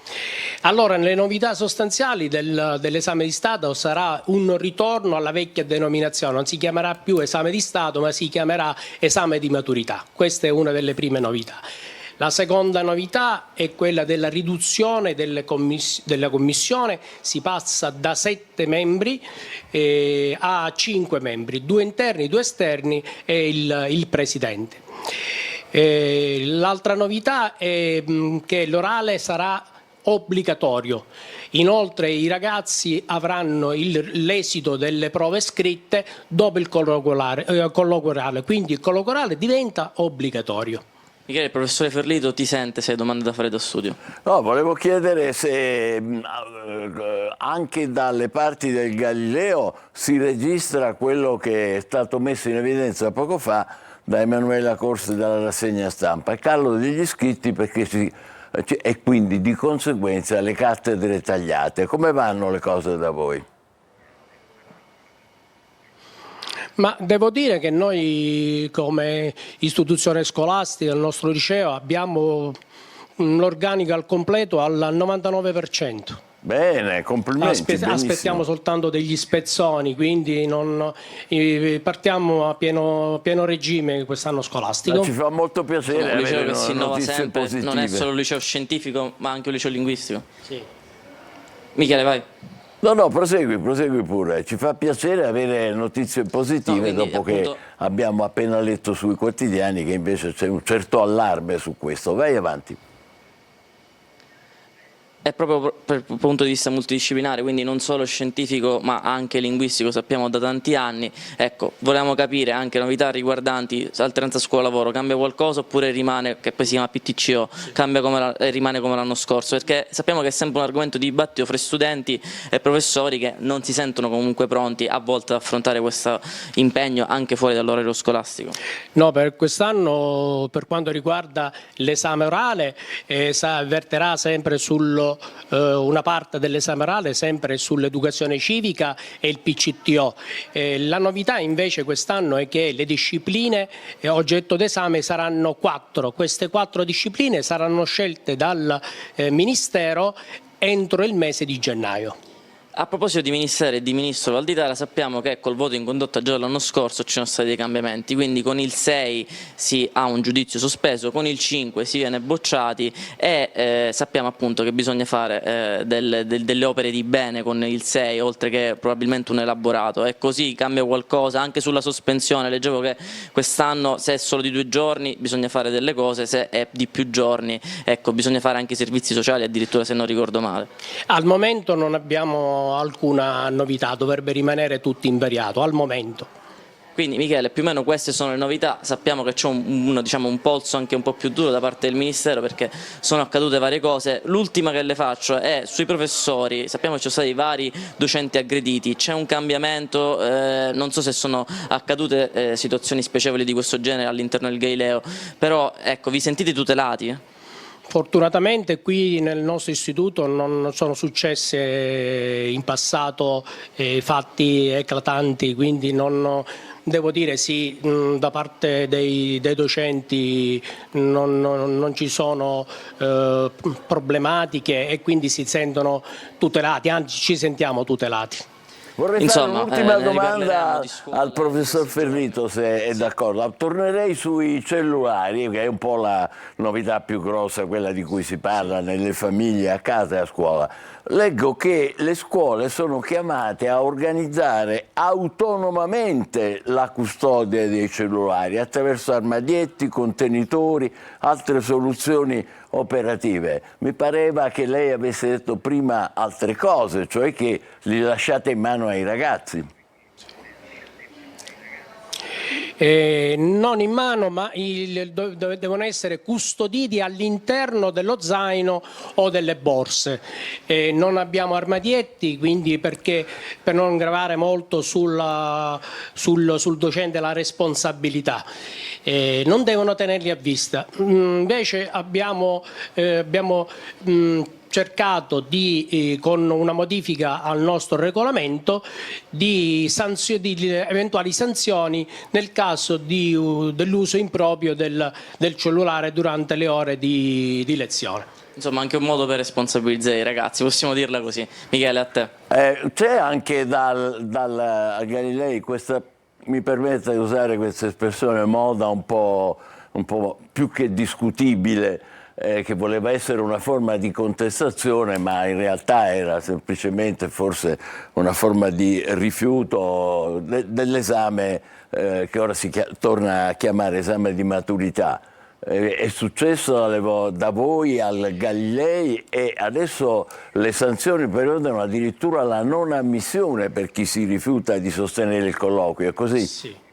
Allora, le novità sostanziali dell'esame di Stato sarà un ritorno alla vecchia denominazione, non si chiamerà più esame di Stato ma si chiamerà esame di maturità. Questa è una delle prime novità. La seconda novità è quella della riduzione della commissione, si passa da 7 membri a 5 membri, 2 interni, 2 esterni e il presidente. L'altra novità è che l'orale sarà obbligatorio. Inoltre i ragazzi avranno l'esito delle prove scritte dopo il colloquio orale, quindi il colloquio orale diventa obbligatorio. Michele, il professore Ferlito ti sente se hai domande da fare da studio. No, volevo chiedere se anche dalle parti del Galileo si registra quello che è stato messo in evidenza poco fa da Emanuela Corsi dalla rassegna stampa, il calo degli iscritti e quindi di conseguenza le cattedre tagliate. Come vanno le cose da voi? Ma devo dire che noi come istituzione scolastica, il nostro liceo, abbiamo l'organico al completo al 99%. Bene, complimenti. Aspettiamo soltanto degli spezzoni, quindi partiamo a pieno regime quest'anno scolastico. Ma ci fa molto piacere un liceo avere che si innova sempre, positive. non è solo un liceo scientifico ma anche un liceo linguistico. Sì. Michele, vai. No, prosegui pure. Ci fa piacere avere notizie positive, quindi, dopo che abbiamo appena letto sui quotidiani che invece c'è un certo allarme su questo. Vai avanti. È proprio per il punto di vista multidisciplinare, quindi non solo scientifico ma anche linguistico, sappiamo da tanti anni. Ecco, volevamo capire anche novità riguardanti alternanza scuola-lavoro, cambia qualcosa oppure rimane, che poi si chiama PTCO, rimane come l'anno scorso? Perché sappiamo che è sempre un argomento di dibattito fra studenti e professori che non si sentono comunque pronti a volte ad affrontare questo impegno anche fuori dall'orario scolastico. No, per quest'anno, per quanto riguarda l'esame orale, verterà sempre una parte dell'esame orale sempre sull'educazione civica e il PCTO. La novità invece quest'anno è che le discipline oggetto d'esame saranno 4. Queste 4 discipline saranno scelte dal Ministero entro il mese di gennaio. A proposito di Ministero e di Ministro Valditara, sappiamo che col voto in condotta già l'anno scorso ci sono stati dei cambiamenti, quindi con il 6 si ha un giudizio sospeso, con il 5 si viene bocciati e sappiamo appunto che bisogna fare delle opere di bene con il 6, oltre che probabilmente un elaborato. E così cambia qualcosa anche sulla sospensione. Leggevo che quest'anno, se è solo di 2 giorni, bisogna fare delle cose, se è di più giorni, ecco, bisogna fare anche i servizi sociali, addirittura, se non ricordo male. Al momento non abbiamo alcuna novità, dovrebbe rimanere tutto invariato al momento. Quindi Michele, più o meno queste sono le novità. Sappiamo che c'è un polso anche un po' più duro da parte del Ministero perché sono accadute varie cose. L'ultima che le faccio è sui professori. Sappiamo che ci sono stati vari docenti aggrediti, c'è un cambiamento, non so se sono accadute situazioni spiacevoli di questo genere all'interno del Galileo, però ecco, vi sentite tutelati? Fortunatamente qui nel nostro istituto non sono successe in passato fatti eclatanti, quindi devo dire sì, da parte dei docenti non ci sono problematiche e quindi si sentono tutelati, anzi ci sentiamo tutelati. Vorrei fare un'ultima domanda al professor Ferlito, se è d'accordo. Tornerei sui cellulari, che è un po' la novità più grossa, quella di cui si parla nelle famiglie, a casa e a scuola. Leggo che le scuole sono chiamate a organizzare autonomamente la custodia dei cellulari attraverso armadietti, contenitori, altre soluzioni operative. Mi pareva che lei avesse detto prima altre cose, cioè che li lasciate in mano ai ragazzi. Non in mano, ma devono essere custoditi all'interno dello zaino o delle borse. Non abbiamo armadietti, quindi perché per non gravare molto sul docente la responsabilità. Non devono tenerli a vista. Invece abbiamo cercato con una modifica al nostro regolamento di eventuali sanzioni nel caso dell'uso improprio del cellulare durante le ore di lezione. Insomma, anche un modo per responsabilizzare i ragazzi, possiamo dirla così. Michele, a te. C'è anche dal Galilei questa, mi permetta di usare questa espressione, moda un po' più che discutibile, che voleva essere una forma di contestazione, ma in realtà era semplicemente forse una forma di rifiuto dell'esame che ora si torna a chiamare esame di maturità. è successo da voi al Galilei e adesso le sanzioni prevedono addirittura la non ammissione per chi si rifiuta di sostenere il colloquio, è così? Sì.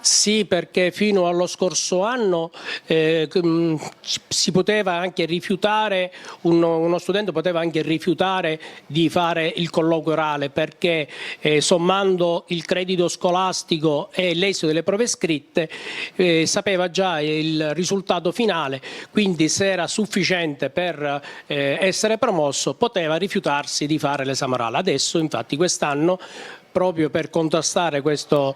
Sì, perché fino allo scorso anno si poteva anche rifiutare, uno studente poteva anche rifiutare di fare il colloquio orale perché sommando il credito scolastico e l'esito delle prove scritte sapeva già il risultato finale, quindi se era sufficiente per essere promosso poteva rifiutarsi di fare l'esame orale. Adesso infatti quest'anno, proprio per contrastare questo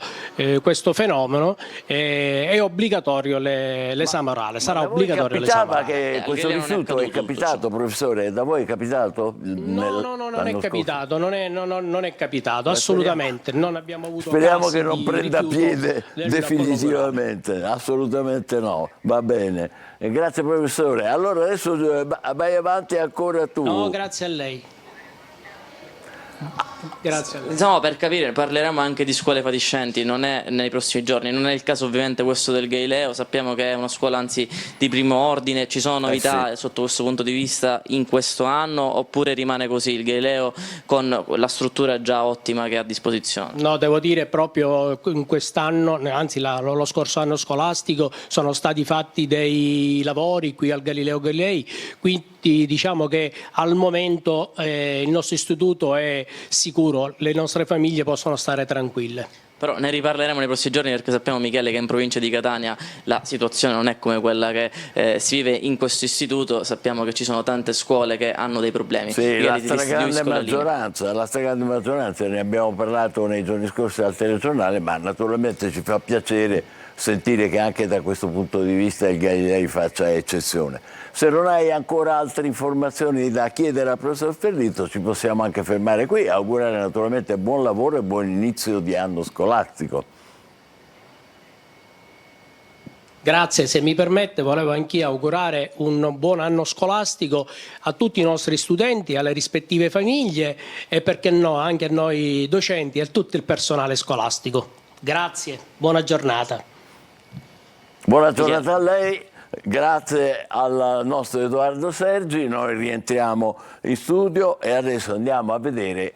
fenomeno, è obbligatorio l'esame orale, sarà obbligatorio l'esame orale. Che questo rifiuto è capitato, professore? Da voi è capitato? No, non è capitato, non è capitato, assolutamente. Non abbiamo avuto Speriamo casi che non di prenda rifiuto piede del definitivamente, assolutamente no, va bene. Grazie professore. Allora adesso vai avanti ancora tu. No, grazie a lei. Grazie. Insomma, per capire, parleremo anche di scuole fatiscenti, non è nei prossimi giorni, non è il caso ovviamente questo del Galileo, sappiamo che è una scuola anzi di primo ordine, ci sono novità sì. sotto questo punto di vista in questo anno oppure rimane così il Galileo con la struttura già ottima che ha a disposizione? No, devo dire proprio in quest'anno, anzi lo scorso anno scolastico, sono stati fatti dei lavori qui al Galileo Galilei, quindi diciamo che al momento il nostro istituto è sicuro, le nostre famiglie possono stare tranquille. Però ne riparleremo nei prossimi giorni perché sappiamo, Michele, che in provincia di Catania la situazione non è come quella che si vive in questo istituto, sappiamo che ci sono tante scuole che hanno dei problemi. Sì, la stragrande maggioranza, ne abbiamo parlato nei giorni scorsi al telegiornale, ma naturalmente ci fa piacere sentire che anche da questo punto di vista il Galilei faccia eccezione. Se non hai ancora altre informazioni da chiedere al professor Ferlito, ci possiamo anche fermare qui, augurare naturalmente buon lavoro e buon inizio di anno scolastico. Grazie, se mi permette volevo anch'io augurare un buon anno scolastico a tutti i nostri studenti, alle rispettive famiglie e perché no anche a noi docenti e a tutto il personale scolastico. Grazie, buona giornata. Buona giornata a lei. Grazie al nostro Edoardo Sergi, noi rientriamo in studio e adesso andiamo a vedere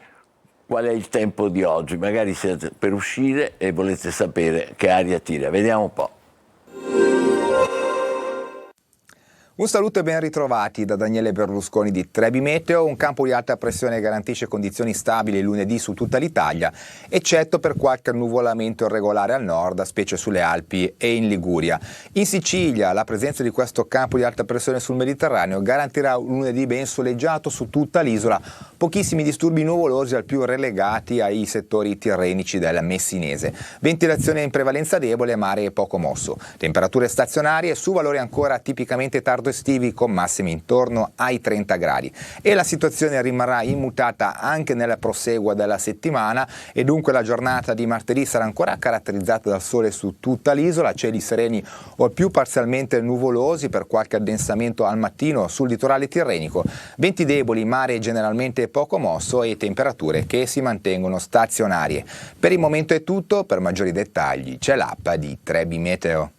qual è il tempo di oggi. Magari siete per uscire e volete sapere che aria tira. Vediamo un po'. Un saluto e ben ritrovati da Daniele Berlusconi di Trebi Meteo. Un campo di alta pressione garantisce condizioni stabili lunedì su tutta l'Italia, eccetto per qualche nuvolamento irregolare al nord, specie sulle Alpi e in Liguria. In Sicilia la presenza di questo campo di alta pressione sul Mediterraneo garantirà un lunedì ben soleggiato su tutta l'isola, pochissimi disturbi nuvolosi al più relegati ai settori tirrenici del Messinese. Ventilazione in prevalenza debole, mare poco mosso. Temperature stazionarie su valori ancora tipicamente tardo estivi con massimi intorno ai 30 gradi e la situazione rimarrà immutata anche nel proseguo della settimana e dunque la giornata di martedì sarà ancora caratterizzata dal sole su tutta l'isola, cieli sereni o più parzialmente nuvolosi per qualche addensamento al mattino sul litorale tirrenico, venti deboli, mare generalmente poco mosso e temperature che si mantengono stazionarie. Per il momento è tutto, per maggiori dettagli c'è l'app di Trebi Meteo.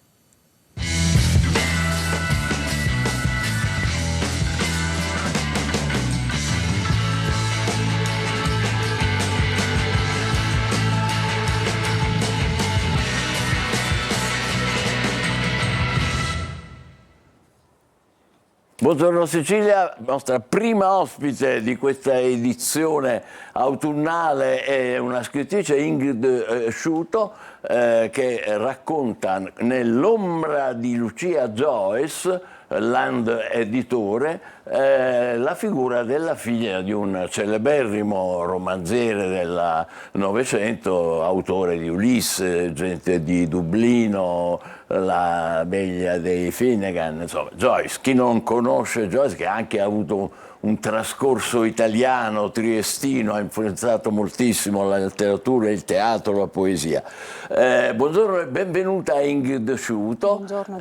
Buongiorno Sicilia, nostra prima ospite di questa edizione autunnale è una scrittrice, Ingrid Sciuto, che racconta nell'ombra di Lucia Joyce, Land Editore, la figura della figlia di un celeberrimo romanziere del Novecento, autore di Ulisse, Gente di Dublino, La Beglia dei Finnegan, insomma Joyce. Chi non conosce Joyce, che ha anche avuto un trascorso italiano, triestino, ha influenzato moltissimo la letteratura, il teatro, la poesia. Buongiorno e benvenuta Ingrid Sciuto. Buongiorno.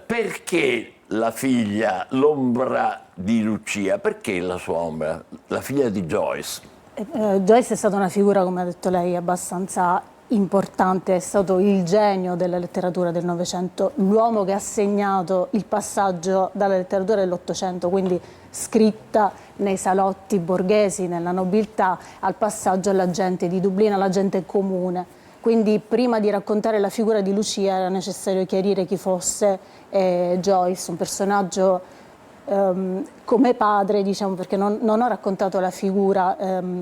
Perché la figlia, l'ombra di Lucia? Perché la sua ombra? La figlia di Joyce? Joyce è stata una figura, come ha detto lei, abbastanza importante è stato il genio della letteratura del Novecento, l'uomo che ha segnato il passaggio dalla letteratura dell'Ottocento, quindi scritta nei salotti borghesi, nella nobiltà, al passaggio alla gente di Dublino, alla gente comune. Quindi prima di raccontare la figura di Lucia era necessario chiarire chi fosse Joyce, un personaggio come padre, diciamo, perché non ho raccontato la figura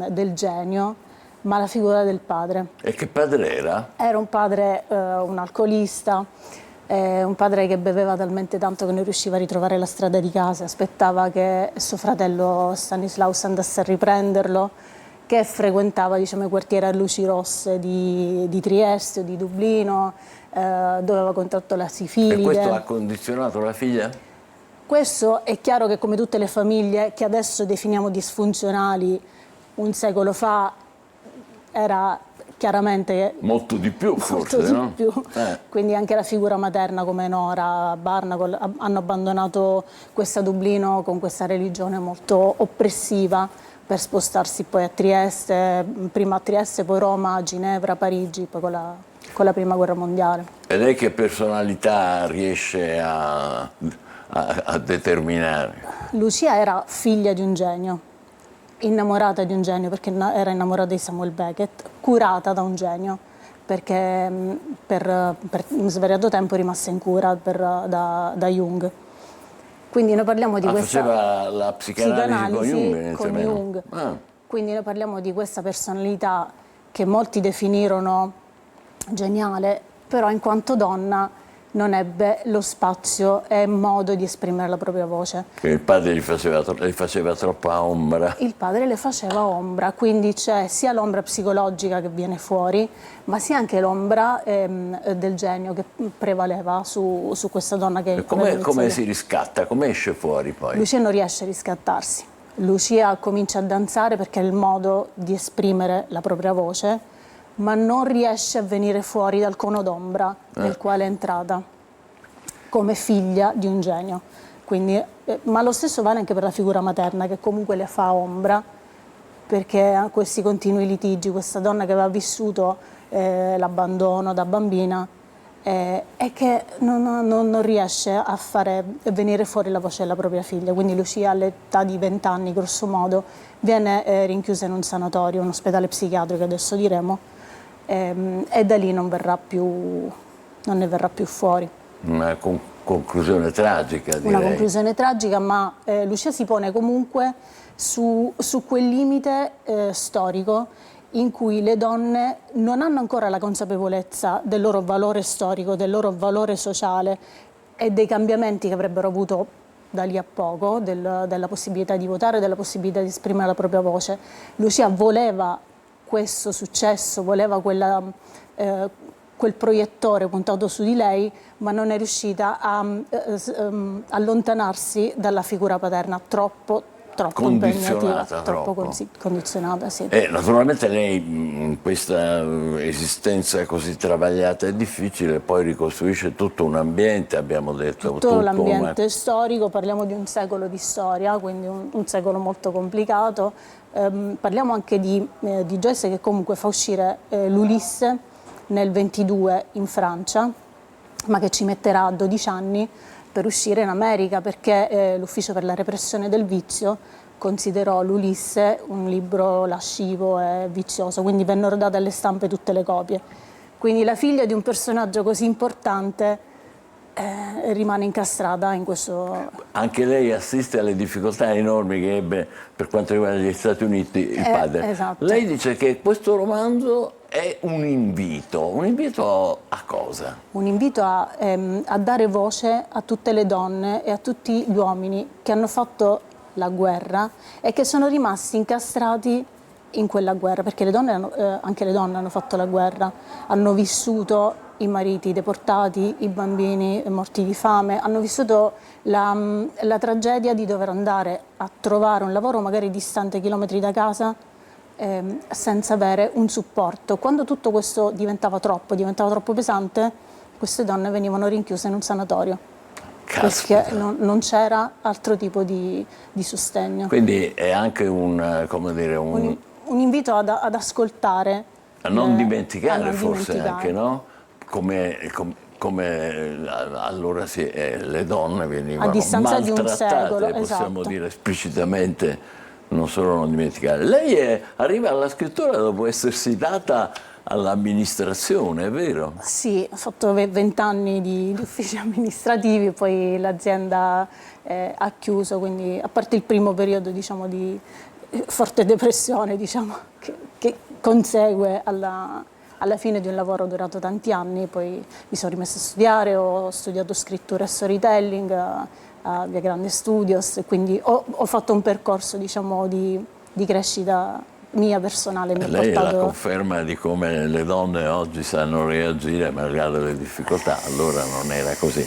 del genio, ma la figura del padre. E che padre era? Era un padre, un alcolista, un padre che beveva talmente tanto che non riusciva a ritrovare la strada di casa, aspettava che suo fratello Stanislaus andasse a riprenderlo, che frequentava, diciamo, i quartieri a luci rosse di Trieste o di Dublino, dove aveva contratto la sifilide. E questo ha condizionato la figlia? Questo è chiaro che, come tutte le famiglie che adesso definiamo disfunzionali, un secolo fa era chiaramente molto di più, forse, molto no? di più. Quindi anche la figura materna come Nora Barnacle hanno abbandonato questa Dublino con questa religione molto oppressiva per spostarsi poi a Trieste, prima a Trieste, poi Roma, Ginevra, Parigi, poi con la prima guerra mondiale. E lei che personalità riesce a determinare? Lucia era figlia di un genio, innamorata di un genio perché era innamorata di Samuel Beckett, curata da un genio perché per un svariato tempo rimase in cura da Jung. Quindi noi parliamo di questa... Faceva la psicanalisi con Jung. Quindi noi parliamo di questa personalità che molti definirono geniale, però in quanto donna non ebbe lo spazio e modo di esprimere la propria voce. Che il padre le faceva troppa ombra. Il padre le faceva ombra, quindi c'è sia l'ombra psicologica che viene fuori, ma sia anche l'ombra del genio che prevaleva su questa donna che... Come si riscatta? Come esce fuori poi? Lucia non riesce a riscattarsi. Lucia comincia a danzare perché è il modo di esprimere la propria voce, ma non riesce a venire fuori dal cono d'ombra nel quale è entrata come figlia di un genio. Quindi, ma lo stesso vale anche per la figura materna, che comunque le fa ombra, perché ha questi continui litigi, questa donna che aveva vissuto l'abbandono da bambina e che non riesce a fare venire fuori la voce della propria figlia. Quindi Lucia all'età di 20 anni, grosso modo, viene rinchiusa in un sanatorio, un ospedale psichiatrico, adesso diremo, e da lì non ne verrà più fuori. Una conclusione tragica, direi. Una conclusione tragica, ma Lucia si pone comunque su quel limite storico in cui le donne non hanno ancora la consapevolezza del loro valore storico, del loro valore sociale e dei cambiamenti che avrebbero avuto da lì a poco, della possibilità di votare, della possibilità di esprimere la propria voce. Lucia voleva questo successo, voleva quel proiettore puntato su di lei, ma non è riuscita a allontanarsi dalla figura paterna, troppo impegnativa, troppo condizionata. Sì. Naturalmente lei in questa esistenza così travagliata e difficile poi ricostruisce tutto un ambiente, abbiamo detto. Tutto l'ambiente storico, parliamo di un secolo di storia, quindi un secolo molto complicato. Parliamo anche di Joyce, che comunque fa uscire l'Ulisse nel 22 in Francia, ma che ci metterà 12 anni per uscire in America, perché l'Ufficio per la repressione del vizio considerò l'Ulisse un libro lascivo e vizioso, quindi vennero date alle stampe tutte le copie. Quindi la figlia di un personaggio così importante rimane incastrata in questo... Anche lei assiste alle difficoltà enormi che ebbe per quanto riguarda gli Stati Uniti il padre. Esatto. Lei dice che questo romanzo è un invito a cosa? Un invito a dare voce a tutte le donne e a tutti gli uomini che hanno fatto la guerra e che sono rimasti incastrati in quella guerra, perché anche le donne hanno fatto la guerra, hanno vissuto i mariti deportati, i bambini morti di fame, hanno vissuto la tragedia di dover andare a trovare un lavoro magari distante chilometri da casa senza avere un supporto. Quando tutto questo diventava troppo pesante, queste donne venivano rinchiuse in un sanatorio. Caspita. Perché non c'era altro tipo di sostegno. Quindi è anche un invito invito ad ascoltare A non dimenticare a non forse dimenticare. anche, no? Come allora le donne venivano A distanza di un maltrattate, secolo, possiamo esatto. dire esplicitamente, non solo non dimenticare. Lei arriva alla scrittura dopo essersi data all'amministrazione, è vero? Sì, ho fatto 20 anni di uffici amministrativi, poi l'azienda ha chiuso, quindi a parte il primo periodo, diciamo, di forte depressione, diciamo, che consegue alla fine di un lavoro durato tanti anni, poi mi sono rimessa a studiare, ho studiato scrittura e storytelling a Via Grande Studios, quindi ho fatto un percorso, diciamo, di crescita mia personale. Mi ha Lei è la portato... conferma di come le donne oggi sanno reagire malgrado le difficoltà, allora non era così.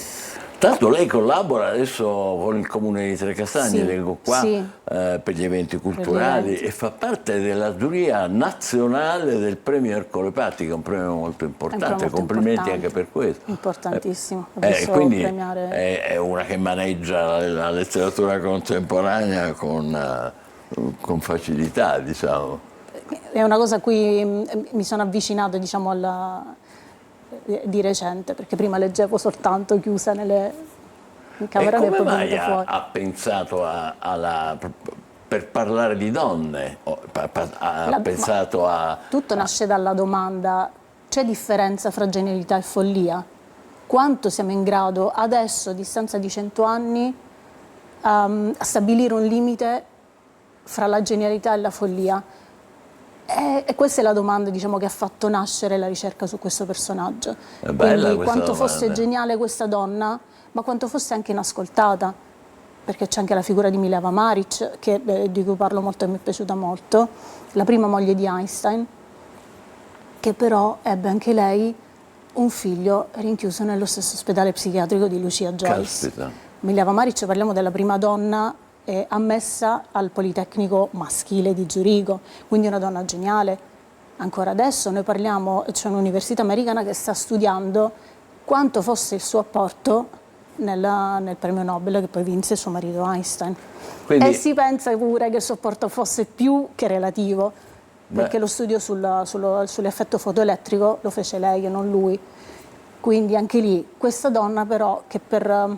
Tanto lei collabora adesso con il Comune di Trecastagni, Sì, leggo qua, sì. per gli eventi culturali eventi. e fa parte della giuria nazionale del premio Ercole Patti, che è un premio molto importante, molto complimenti importante. anche per questo. Importantissimo. Ho visto Quindi premiare... è una che maneggia la letteratura contemporanea con facilità, diciamo. È una cosa a cui mi sono avvicinata, diciamo, di recente, perché prima leggevo soltanto chiusa nelle camere E e come poi mai venuto fuori. ha pensato per parlare di donne, ha pensato a... Tutto nasce dalla domanda: c'è differenza fra genialità e follia? Quanto siamo in grado adesso, a distanza di 100 anni, a stabilire un limite fra la genialità e la follia? E questa è la domanda, diciamo, che ha fatto nascere la ricerca su questo personaggio. È bella Quindi questa quanto domanda. fosse geniale questa donna, ma quanto fosse anche inascoltata, perché c'è anche la figura di Mileva Maric, di cui parlo molto e mi è piaciuta molto, la prima moglie di Einstein, che però ebbe anche lei un figlio rinchiuso nello stesso ospedale psichiatrico di Lucia Joyce. Caspita. Mileva Maric, parliamo della prima donna ammessa al Politecnico maschile di Zurigo, quindi una donna geniale. Ancora adesso noi parliamo, c'è un'università americana che sta studiando quanto fosse il suo apporto nel premio Nobel che poi vinse suo marito Einstein. Quindi... E si pensa pure che il suo apporto fosse più che relativo, perché lo studio sull'effetto fotoelettrico lo fece lei e non lui. Quindi anche lì, questa donna però che per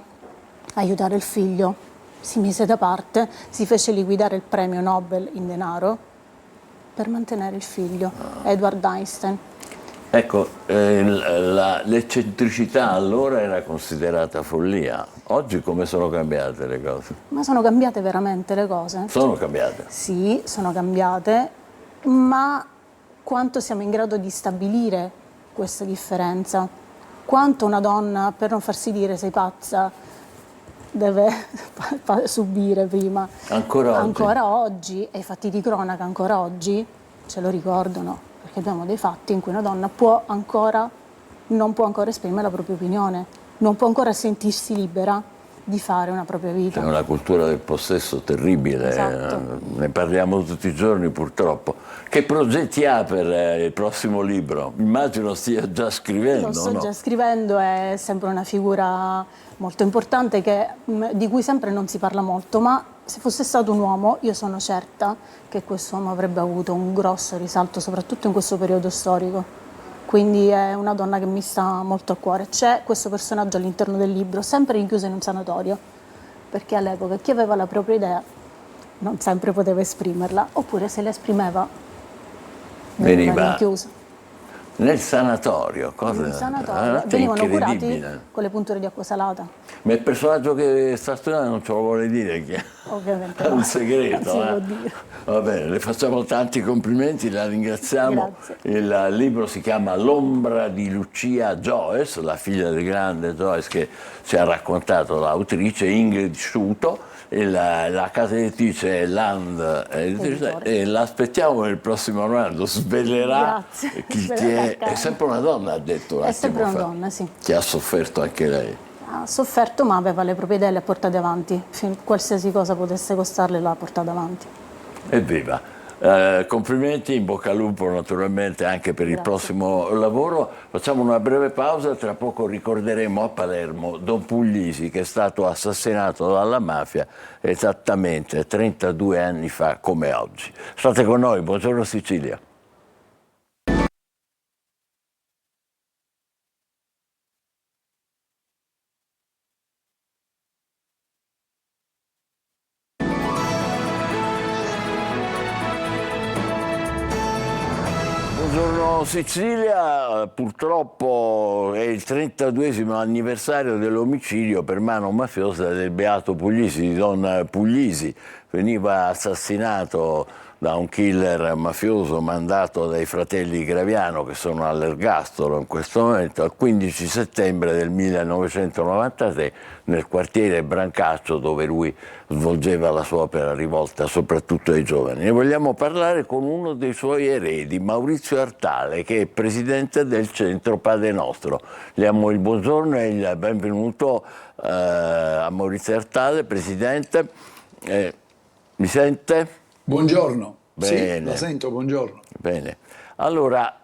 aiutare il figlio si mise da parte, si fece liquidare il premio Nobel in denaro per mantenere il figlio, Edward Einstein. Ecco, l'eccentricità allora era considerata follia. Oggi come sono cambiate le cose? Ma sono cambiate veramente le cose? Sono cambiate. Sì, sono cambiate, ma quanto siamo in grado di stabilire questa differenza? Quanto una donna, per non farsi dire sei pazza, deve subire prima. Ancora oggi, e i fatti di cronaca ancora oggi ce lo ricordano, perché abbiamo dei fatti in cui una donna non può ancora esprimere la propria opinione, non può ancora sentirsi libera di fare una propria vita. C'è una cultura del possesso terribile, Esatto. Ne parliamo tutti i giorni purtroppo. Che progetti ha per il prossimo libro? Immagino stia già scrivendo, Lo sto no? già scrivendo, è sempre una figura molto importante di cui sempre non si parla molto, ma se fosse stato un uomo io sono certa che quest'uomo avrebbe avuto un grosso risalto, soprattutto in questo periodo storico. Quindi è una donna che mi sta molto a cuore. C'è questo personaggio all'interno del libro, sempre rinchiuso in un sanatorio, perché all'epoca chi aveva la propria idea non sempre poteva esprimerla, oppure se la esprimeva veniva rinchiuso. Nel sanatorio, cosa? In sanatorio. È Venivano curati incredibile. con le punture di acqua salata. Ma il personaggio che sta studiando non ce lo vuole dire chi è. Ovviamente È un no. segreto. Non si può dire. Va bene, le facciamo tanti complimenti, la ringraziamo. Grazie. Il libro si chiama L'ombra di Lucia Joyce, la figlia del grande Joyce che ci ha raccontato l'autrice Ingrid Sciuto. E la casa editrice è Land Editrice, e l'aspettiamo nel prossimo romanzo, svelerà chi è. È sempre una donna, ha detto. È sempre una donna, sì. Che ha sofferto anche lei. Ha sofferto, ma aveva le proprie idee e le ha portate avanti. Qualsiasi cosa potesse costarle l'ha portata avanti. Evviva! Complimenti, in bocca al lupo naturalmente anche per il prossimo lavoro. Facciamo una breve pausa, tra poco ricorderemo a Palermo Don Puglisi che è stato assassinato dalla mafia esattamente 32 anni fa come oggi. State con noi, buongiorno Sicilia. Buongiorno Sicilia, purtroppo è il 32esimo anniversario dell'omicidio per mano mafiosa del beato Puglisi, di Don Puglisi. Veniva assassinato da un killer mafioso mandato dai fratelli Graviano, che sono all'ergastolo in questo momento, il 15 settembre del 1993 nel quartiere Brancaccio, dove lui svolgeva la sua opera rivolta soprattutto ai giovani. Ne vogliamo parlare con uno dei suoi eredi, Maurizio Artale, che è presidente del centro Padre Nostro. Le diamo il buongiorno e il benvenuto a Maurizio Artale, presidente. Mi sente? Buongiorno. Bene. Sì, la sento, buongiorno. Bene. Allora,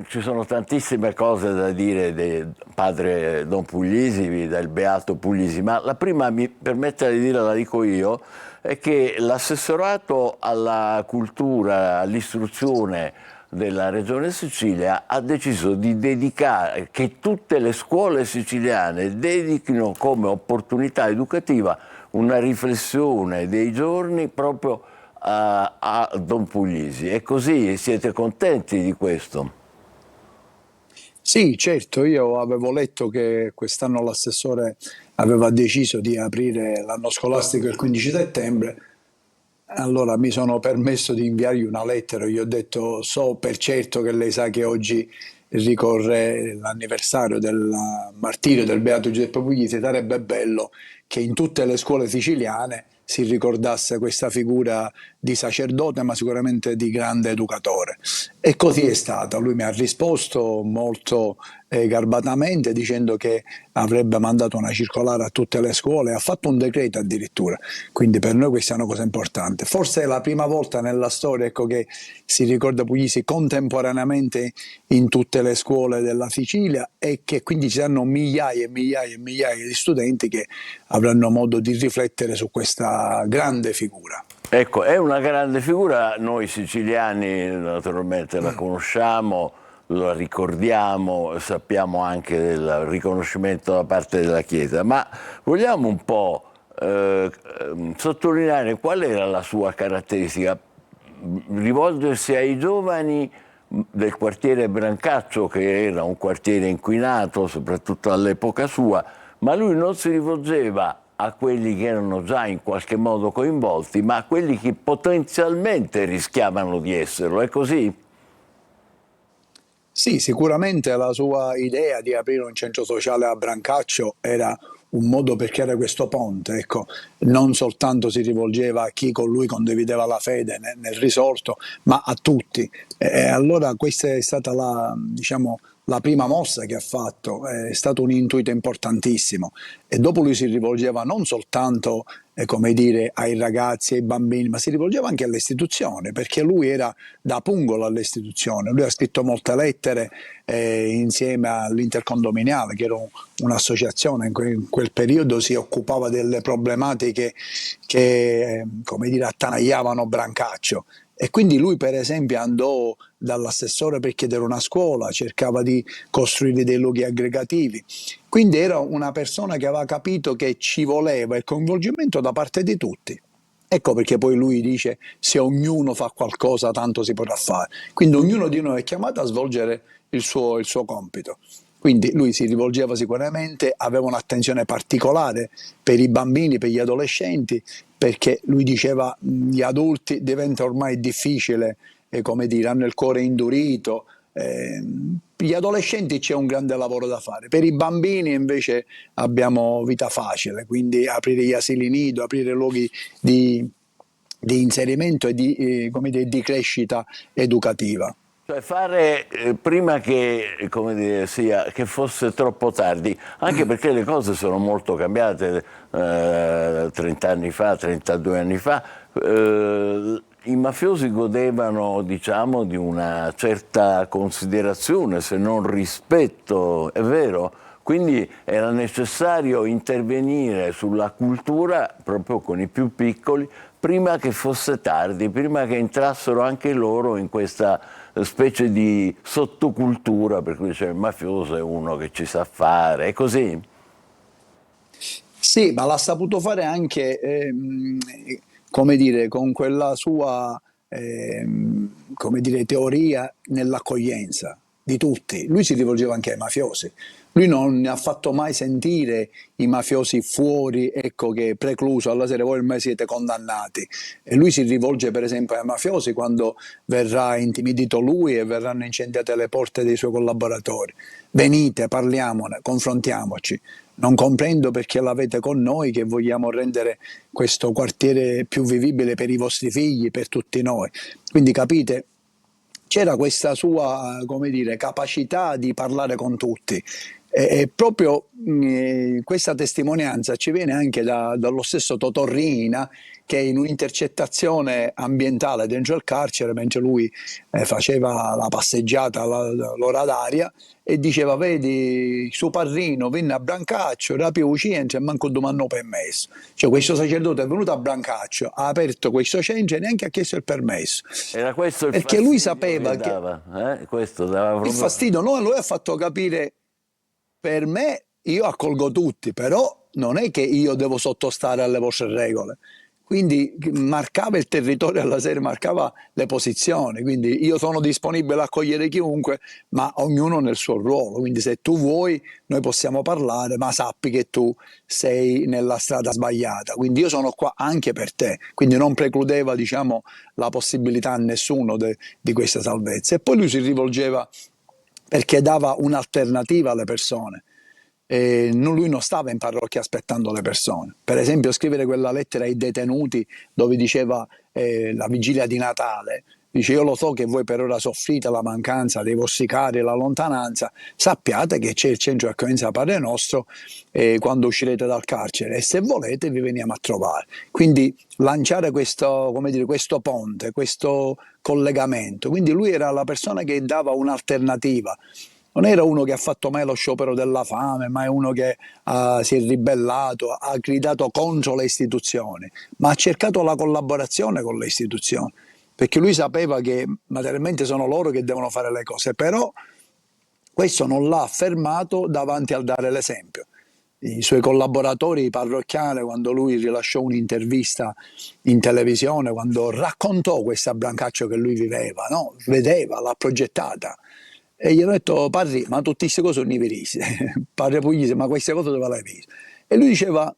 ci sono tantissime cose da dire del padre Don Puglisi, del beato Puglisi, ma la prima, mi permetta di dire, la dico io, è che l'assessorato alla cultura, all'istruzione della Regione Sicilia ha deciso di dedicare, che tutte le scuole siciliane dedichino come opportunità educativa una riflessione dei giorni proprio a Don Puglisi. È così? Siete contenti di questo? Sì, certo, io avevo letto che quest'anno l'assessore aveva deciso di aprire l'anno scolastico il 15 settembre, allora mi sono permesso di inviargli una lettera. Gli ho detto: so per certo che lei sa che oggi ricorre l'anniversario del martirio del beato Giuseppe Puglisi, sarebbe bello che in tutte le scuole siciliane si ricordasse questa figura di sacerdote, ma sicuramente di grande educatore. E così è stato. Lui mi ha risposto molto garbatamente, dicendo che avrebbe mandato una circolare a tutte le scuole, ha fatto un decreto addirittura, quindi per noi questa è una cosa importante. Forse è la prima volta nella storia, ecco, che si ricorda Puglisi contemporaneamente in tutte le scuole della Sicilia, e che quindi ci saranno migliaia e migliaia e migliaia di studenti che avranno modo di riflettere su questa grande figura. Ecco, è una grande figura, noi siciliani naturalmente la conosciamo, la ricordiamo, sappiamo anche del riconoscimento da parte della Chiesa, ma vogliamo un po' sottolineare qual era la sua caratteristica, rivolgersi ai giovani del quartiere Brancaccio, che era un quartiere inquinato soprattutto all'epoca sua, ma lui non si rivolgeva a quelli che erano già in qualche modo coinvolti, ma a quelli che potenzialmente rischiavano di esserlo. È così? Sì, sicuramente la sua idea di aprire un centro sociale a Brancaccio era un modo per creare questo ponte, ecco. Non soltanto si rivolgeva a chi con lui condivideva la fede nel risorto, ma a tutti. E allora questa è stata la prima mossa che ha fatto, è stato un intuito importantissimo, e dopo lui si rivolgeva non soltanto come dire, ai ragazzi, ai bambini, ma si rivolgeva anche alle istituzioni, perché lui era da pungolo alle istituzioni. Lui ha scritto molte lettere insieme all'Intercondominiale, che era un'associazione in quel periodo si occupava delle problematiche che come dire, attanagliavano Brancaccio. E quindi lui, per esempio, andò dall'assessore per chiedere una scuola, cercava di costruire dei luoghi aggregativi. Quindi era una persona che aveva capito che ci voleva il coinvolgimento da parte di tutti. Ecco perché poi lui dice: se ognuno fa qualcosa, tanto si potrà fare. Quindi ognuno di noi è chiamato a svolgere il suo compito. Quindi lui si rivolgeva sicuramente, aveva un'attenzione particolare per i bambini, per gli adolescenti, perché lui diceva: gli adulti diventa ormai difficile, come dire, hanno il cuore indurito, per gli adolescenti c'è un grande lavoro da fare, per i bambini invece abbiamo vita facile, quindi aprire gli asili nido, aprire luoghi di inserimento e come dire, di crescita educativa. Cioè fare prima che, come dire, che fosse troppo tardi, anche perché le cose sono molto cambiate 30 anni fa, 32 anni fa. I mafiosi godevano, diciamo, di una certa considerazione, se non rispetto, è vero? Quindi era necessario intervenire sulla cultura proprio con i più piccoli prima che fosse tardi, prima che entrassero anche loro in questa specie di sottocultura, per cui il mafioso è uno che ci sa fare, è così? Sì, ma l'ha saputo fare anche, come dire, con quella sua come dire, teoria nell'accoglienza di tutti. Lui si rivolgeva anche ai mafiosi. Lui non ne ha fatto mai sentire i mafiosi fuori, ecco, che è precluso, alla sera voi ormai siete condannati. E lui si rivolge per esempio ai mafiosi quando verrà intimidito lui e verranno incendiate le porte dei suoi collaboratori. Venite, parliamone, confrontiamoci. Non comprendo perché l'avete con noi, che vogliamo rendere questo quartiere più vivibile per i vostri figli, per tutti noi. Quindi capite, c'era questa sua, come dire, capacità di parlare con tutti. E proprio questa testimonianza ci viene anche dallo stesso Totò Riina, che in un'intercettazione ambientale dentro il carcere, mentre lui faceva la passeggiata all'ora d'aria, e diceva: vedi, suo padrino venne a Brancaccio, rapì un centro e manco domandò permesso. Cioè questo sacerdote è venuto a Brancaccio, ha aperto questo centro e neanche ha chiesto il permesso. Era questo il perché lui sapeva che dava, questo dava proprio... il fastidio. No, lui ha fatto capire: per me, io accolgo tutti, però non è che io devo sottostare alle vostre regole. Quindi marcava il territorio alla sera, marcava le posizioni, quindi io sono disponibile a accogliere chiunque, ma ognuno nel suo ruolo. Quindi se tu vuoi noi possiamo parlare, ma sappi che tu sei nella strada sbagliata, quindi io sono qua anche per te. Quindi non precludeva, diciamo, la possibilità a nessuno di questa salvezza. E poi lui si rivolgeva perché dava un'alternativa alle persone. Lui non stava in parrocchia aspettando le persone. Per esempio, scrivere quella lettera ai detenuti dove diceva la vigilia di Natale, dice: io lo so che voi per ora soffrite la mancanza dei vostri cari e la lontananza, sappiate che c'è il centro di accoglienza Padre Nostro quando uscirete dal carcere, e se volete vi veniamo a trovare. Quindi lanciare questo, come dire, questo ponte, questo collegamento. Quindi lui era la persona che dava un'alternativa. Non era uno che ha fatto mai lo sciopero della fame, ma è uno che si è ribellato, ha gridato contro le istituzioni, ma ha cercato la collaborazione con le istituzioni, perché lui sapeva che materialmente sono loro che devono fare le cose, però questo non l'ha fermato davanti al dare l'esempio. I suoi collaboratori parrocchiali, quando lui rilasciò un'intervista in televisione, quando raccontò questa Brancaccio che lui viveva, no? Vedeva, l'ha progettata, e gli ho detto: padre, ma tutte queste cose non le viste? Padre Puglisi, ma queste cose dove le hai viste? E lui diceva: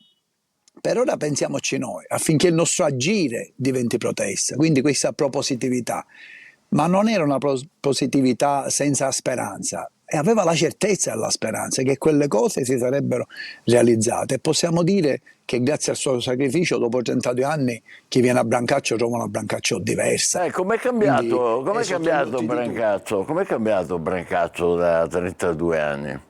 per ora pensiamoci noi, affinché il nostro agire diventi protesta, quindi questa propositività. Ma non era una propositività senza speranza, e aveva la certezza della speranza che quelle cose si sarebbero realizzate, e possiamo dire che grazie al suo sacrificio, dopo 32 anni, chi viene a Brancaccio trova una Brancaccio diversa. Com'è cambiato Brancaccio? Com'è cambiato Brancaccio da 32 anni?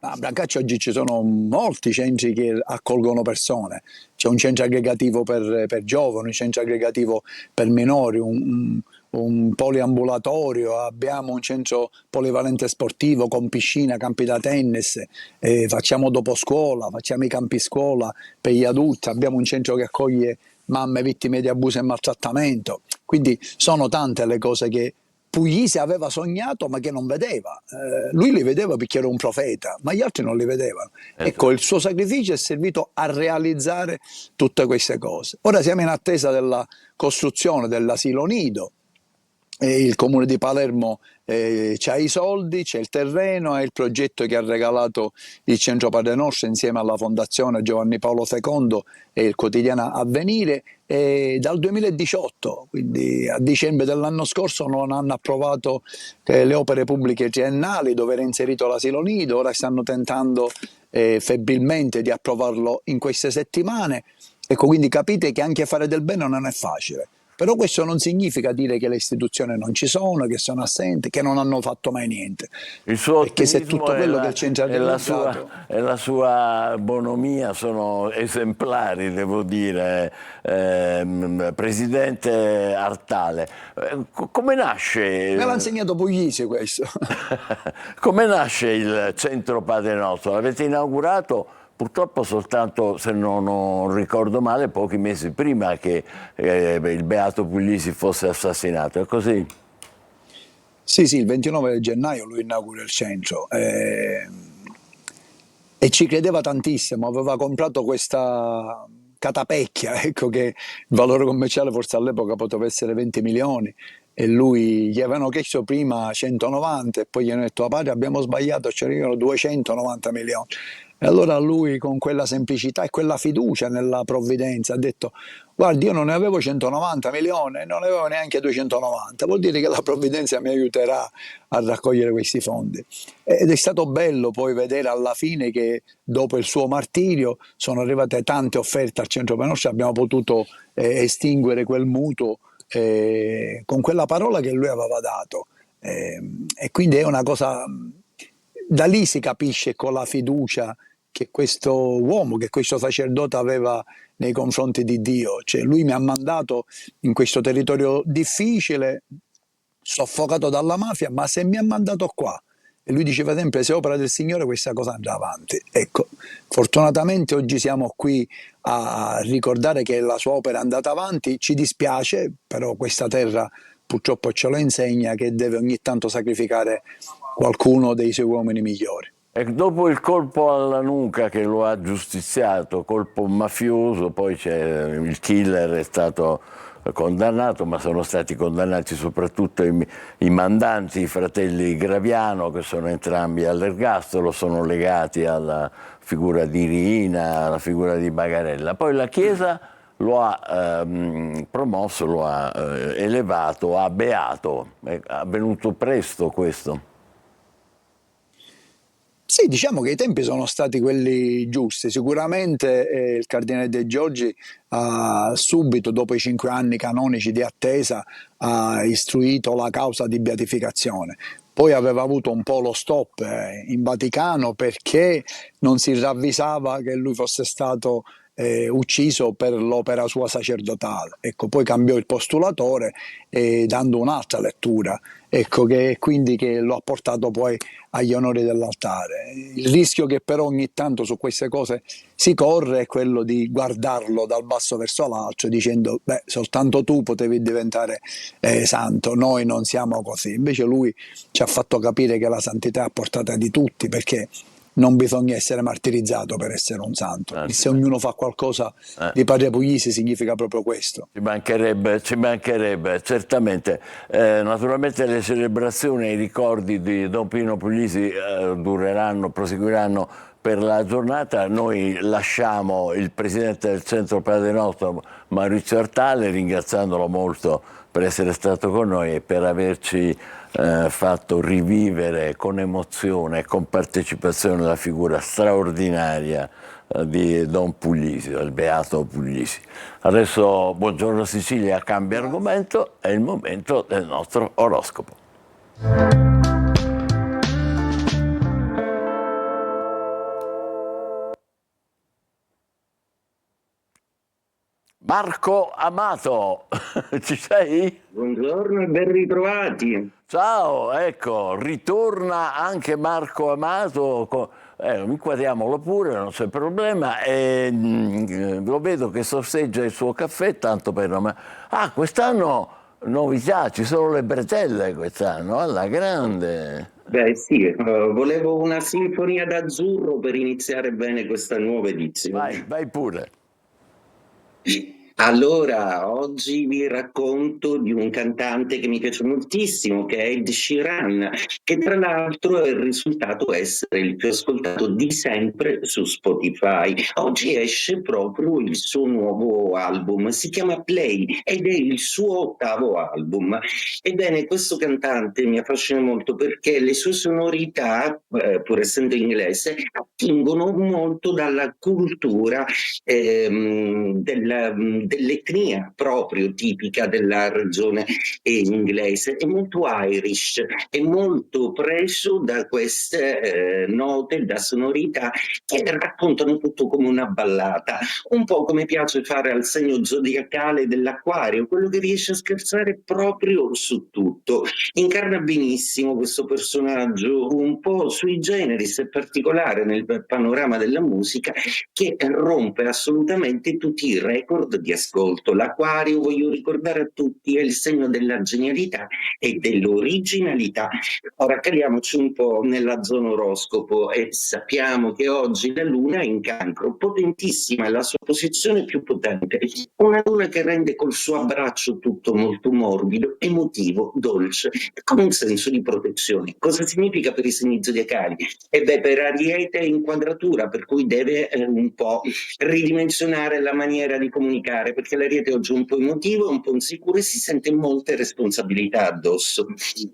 A Brancaccio oggi ci sono molti centri che accolgono persone. C'è un centro aggregativo per giovani, un centro aggregativo per minori, un poliambulatorio, abbiamo un centro polivalente sportivo con piscina, campi da tennis, facciamo dopo scuola, facciamo i campi scuola per gli adulti, abbiamo un centro che accoglie mamme vittime di abuso e maltrattamento. Quindi sono tante le cose che Puglisi aveva sognato ma che non vedeva. Lui li vedeva perché era un profeta, ma gli altri non li vedevano. Ecco, il suo sacrificio è servito a realizzare tutte queste cose. Ora siamo in attesa della costruzione dell'asilo nido. Il comune di Palermo c'ha i soldi, c'è il terreno, è il progetto che ha regalato il Centro Padre Nostro insieme alla Fondazione Giovanni Paolo II e il quotidiano Avvenire. E dal 2018, quindi a dicembre dell'anno scorso, non hanno approvato le opere pubbliche triennali dove era inserito l'asilo nido. Ora stanno tentando febbrilmente di approvarlo in queste settimane. Ecco, quindi capite che anche fare del bene non è facile. Però questo non significa dire che le istituzioni non ci sono, che sono assenti, che non hanno fatto mai niente. Il suo perché se tutto quello che il centro ha realizzato e la sua bonomia sono esemplari, devo dire. Presidente Artale, come nasce? Me l'ha insegnato Puglisi questo. Come nasce il Centro Padre Nostro? L'avete inaugurato purtroppo soltanto, se non ricordo male, pochi mesi prima che il beato Puglisi fosse assassinato, è così? Sì, il 29 gennaio lui inaugura il centro e ci credeva tantissimo, aveva comprato questa catapecchia, ecco, che il valore commerciale forse all'epoca poteva essere 20 milioni e lui gli avevano chiesto prima 190 e poi gli hanno detto a padre abbiamo sbagliato, ci arrivano 290 milioni. E allora lui con quella semplicità e quella fiducia nella provvidenza ha detto guardi io non ne avevo 190 milioni, non ne avevo neanche 290, vuol dire che la provvidenza mi aiuterà a raccogliere questi fondi. Ed è stato bello poi vedere alla fine che dopo il suo martirio sono arrivate tante offerte al Centro Penoscia, abbiamo potuto estinguere quel mutuo con quella parola che lui aveva dato. E quindi è una cosa, da lì si capisce con la fiducia che questo uomo, che questo sacerdote aveva nei confronti di Dio, cioè lui mi ha mandato in questo territorio difficile, soffocato dalla mafia, ma se mi ha mandato qua, e lui diceva sempre se opera del Signore questa cosa andrà avanti. Ecco, fortunatamente oggi siamo qui a ricordare che la sua opera è andata avanti, ci dispiace, però questa terra purtroppo ce lo insegna che deve ogni tanto sacrificare qualcuno dei suoi uomini migliori. E dopo il colpo alla nuca che lo ha giustiziato, colpo mafioso, poi c'è il killer è stato condannato, ma sono stati condannati soprattutto i mandanti, i fratelli Graviano, che sono entrambi all'ergastolo, sono legati alla figura di Riina, alla figura di Bagarella. Poi la Chiesa lo ha promosso, lo ha elevato a beato. È avvenuto presto questo. Sì, diciamo che i tempi sono stati quelli giusti. Sicuramente il Cardinale De Giorgi subito, dopo i 5 anni canonici di attesa, ha istruito la causa di beatificazione. Poi aveva avuto un po' lo stop in Vaticano perché non si ravvisava che lui fosse stato ucciso per l'opera sua sacerdotale. Ecco, poi cambiò il postulatore dando un'altra lettura, ecco, quindi che lo ha portato poi agli onori dell'altare. Il rischio che però ogni tanto su queste cose si corre è quello di guardarlo dal basso verso l'alto dicendo beh, soltanto tu potevi diventare santo, noi non siamo così. Invece lui ci ha fatto capire che la santità è a portata di tutti, perché non bisogna essere martirizzato per essere un santo. E se ognuno fa qualcosa di Padre Puglisi significa proprio questo. Ci mancherebbe, certamente. Naturalmente le celebrazioni e i ricordi di Don Pino Puglisi proseguiranno per la giornata. Noi lasciamo il presidente del Centro Padre Nostro, Maurizio Artale, ringraziandolo molto per essere stato con noi e per averci fatto rivivere con emozione e con partecipazione la figura straordinaria di Don Puglisi, del Beato Puglisi. Adesso Buongiorno Sicilia cambia argomento, è il momento del nostro oroscopo. Marco Amato, ci sei? Buongiorno e ben ritrovati. Ciao, ecco, ritorna anche Marco Amato, inquadriamolo pure, non c'è problema, e lo vedo che sorseggia il suo caffè, tanto per nome. Ah, quest'anno novità, ci sono le bretelle quest'anno, alla grande. Beh sì, volevo una sinfonia d'azzurro per iniziare bene questa nuova edizione. Vai pure. Allora, oggi vi racconto di un cantante che mi piace moltissimo, che è Ed Sheeran, che tra l'altro è risultato essere il più ascoltato di sempre su Spotify. Oggi esce proprio il suo nuovo album, si chiama Play ed è il suo 8º album. Ebbene, questo cantante mi affascina molto perché le sue sonorità, pur essendo inglese, attingono molto dalla cultura dell'etnia proprio tipica della regione inglese, è molto Irish, è molto preso da queste note, da sonorità che raccontano tutto come una ballata, un po' come piace fare al segno zodiacale dell'Acquario, quello che riesce a scherzare proprio su tutto. Incarna benissimo questo personaggio un po' sui generis e particolare nel panorama della musica, che rompe assolutamente tutti i record di ascolto. L'Aquario, voglio ricordare a tutti, è il segno della genialità e dell'originalità. Ora caliamoci un po' nella zona oroscopo e sappiamo che oggi la Luna è in Cancro, potentissima, è la sua posizione più potente. Una Luna che rende col suo abbraccio tutto molto morbido, emotivo, dolce, con un senso di protezione. Cosa significa per i segni zodiacali? E beh, per Ariete è in quadratura, per cui deve un po' ridimensionare la maniera di comunicare, perché l'Ariete oggi è un po' emotivo, un po' insicuro e si sente molte responsabilità addosso.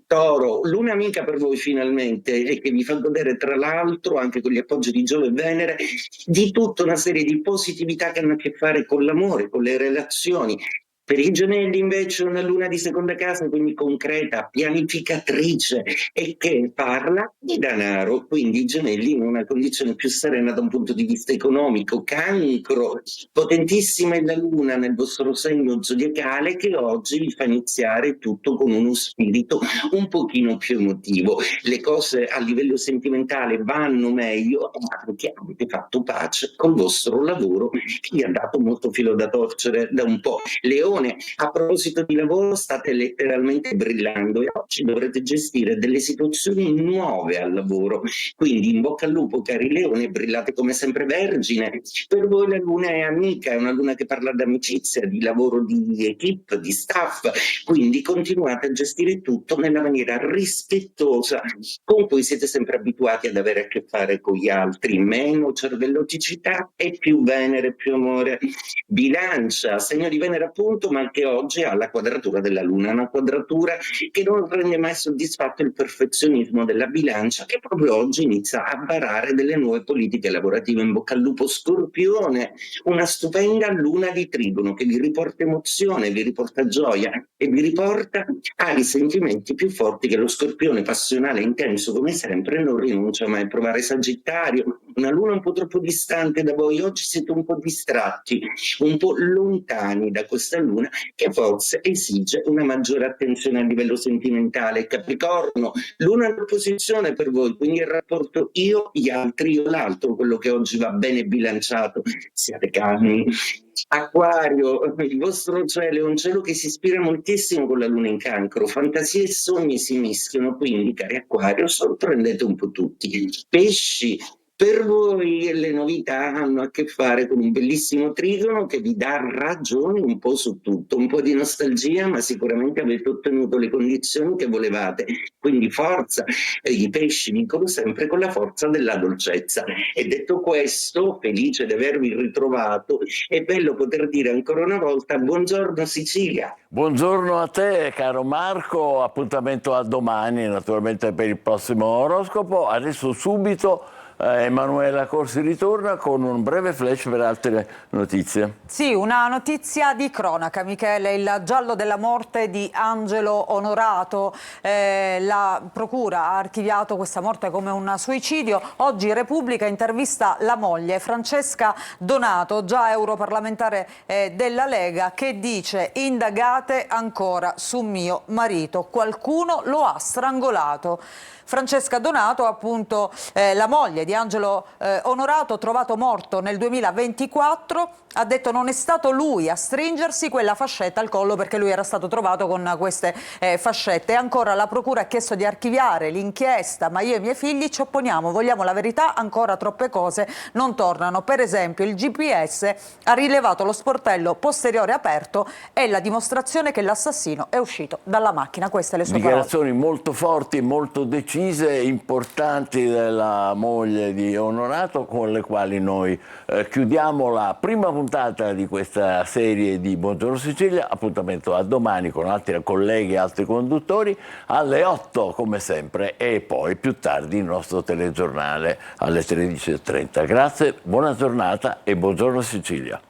Toro, Luna amica per voi finalmente, e che vi fa godere tra l'altro, anche con gli appoggi di Giove e Venere, di tutta una serie di positività che hanno a che fare con l'amore, con le relazioni. Per i Gemelli invece una Luna di seconda casa, quindi concreta, pianificatrice e che parla di denaro, quindi i Gemelli in una condizione più serena da un punto di vista economico. Cancro, potentissima è la Luna nel vostro segno zodiacale che oggi vi fa iniziare tutto con uno spirito un pochino più emotivo. Le cose a livello sentimentale vanno meglio perché avete fatto pace col vostro lavoro che vi ha dato molto filo da torcere da un po'. Leone, a proposito di lavoro state letteralmente brillando e oggi dovrete gestire delle situazioni nuove al lavoro, quindi in bocca al lupo cari Leone, brillate come sempre vergine. Per voi la Luna è amica, è una Luna che parla d'amicizia, di lavoro di equip, di staff, quindi continuate a gestire tutto nella maniera rispettosa con cui siete sempre abituati ad avere a che fare con gli altri, meno cervelloticità e più Venere, più amore. Bilancia, segno di Venere appunto, ma che oggi ha la quadratura della Luna, una quadratura che non rende mai soddisfatto il perfezionismo della Bilancia, che proprio oggi inizia a barare delle nuove politiche lavorative. In bocca al lupo. Scorpione, una stupenda Luna di Trigono che vi riporta emozione, vi riporta gioia e vi riporta a risentimenti più forti che lo Scorpione passionale e intenso come sempre non rinuncia mai a provare. Sagittario, una Luna un po' troppo distante da voi, oggi siete un po' distratti, un po' lontani da questa Luna che forse esige una maggiore attenzione a livello sentimentale. Capricorno, Luna in opposizione per voi, quindi il rapporto io, gli altri, io, l'altro, quello che oggi va bene bilanciato, siate calmi. Acquario, il vostro cielo è un cielo che si ispira moltissimo con la Luna in Cancro, fantasie e sogni si mischiano, quindi cari Acquario sorprendete un po' tutti. Pesci, per voi le novità hanno a che fare con un bellissimo trigono che vi dà ragione un po' su tutto, un po' di nostalgia, ma sicuramente avete ottenuto le condizioni che volevate, quindi forza. I pesci vincono sempre con la forza della dolcezza. E detto questo, felice di avervi ritrovato, è bello poter dire ancora una volta buongiorno Sicilia. Buongiorno a te caro Marco, appuntamento a domani naturalmente per il prossimo oroscopo. Adesso subito Emanuela Corsi ritorna con un breve flash per altre notizie. Sì, una notizia di cronaca, Michele, il giallo della morte di Angelo Onorato. La procura ha archiviato questa morte come un suicidio. Oggi Repubblica intervista la moglie Francesca Donato, già europarlamentare della Lega, che dice: indagate ancora su mio marito, qualcuno lo ha strangolato. Francesca Donato, appunto la moglie di Angelo Onorato, trovato morto nel 2024, ha detto non è stato lui a stringersi quella fascetta al collo perché lui era stato trovato con queste fascette. E ancora la procura ha chiesto di archiviare l'inchiesta, ma io e i miei figli ci opponiamo, vogliamo la verità, ancora troppe cose non tornano. Per esempio il GPS ha rilevato lo sportello posteriore aperto e la dimostrazione che l'assassino è uscito dalla macchina. Queste le sue dichiarazioni molto forti, molto decise, importanti della moglie di Onorato, con le quali noi chiudiamo la prima puntata di questa serie di Buongiorno Sicilia. Appuntamento a domani con altri colleghi e altri conduttori alle 8 come sempre, e poi più tardi il nostro telegiornale alle 13:30. Grazie, buona giornata e Buongiorno Sicilia.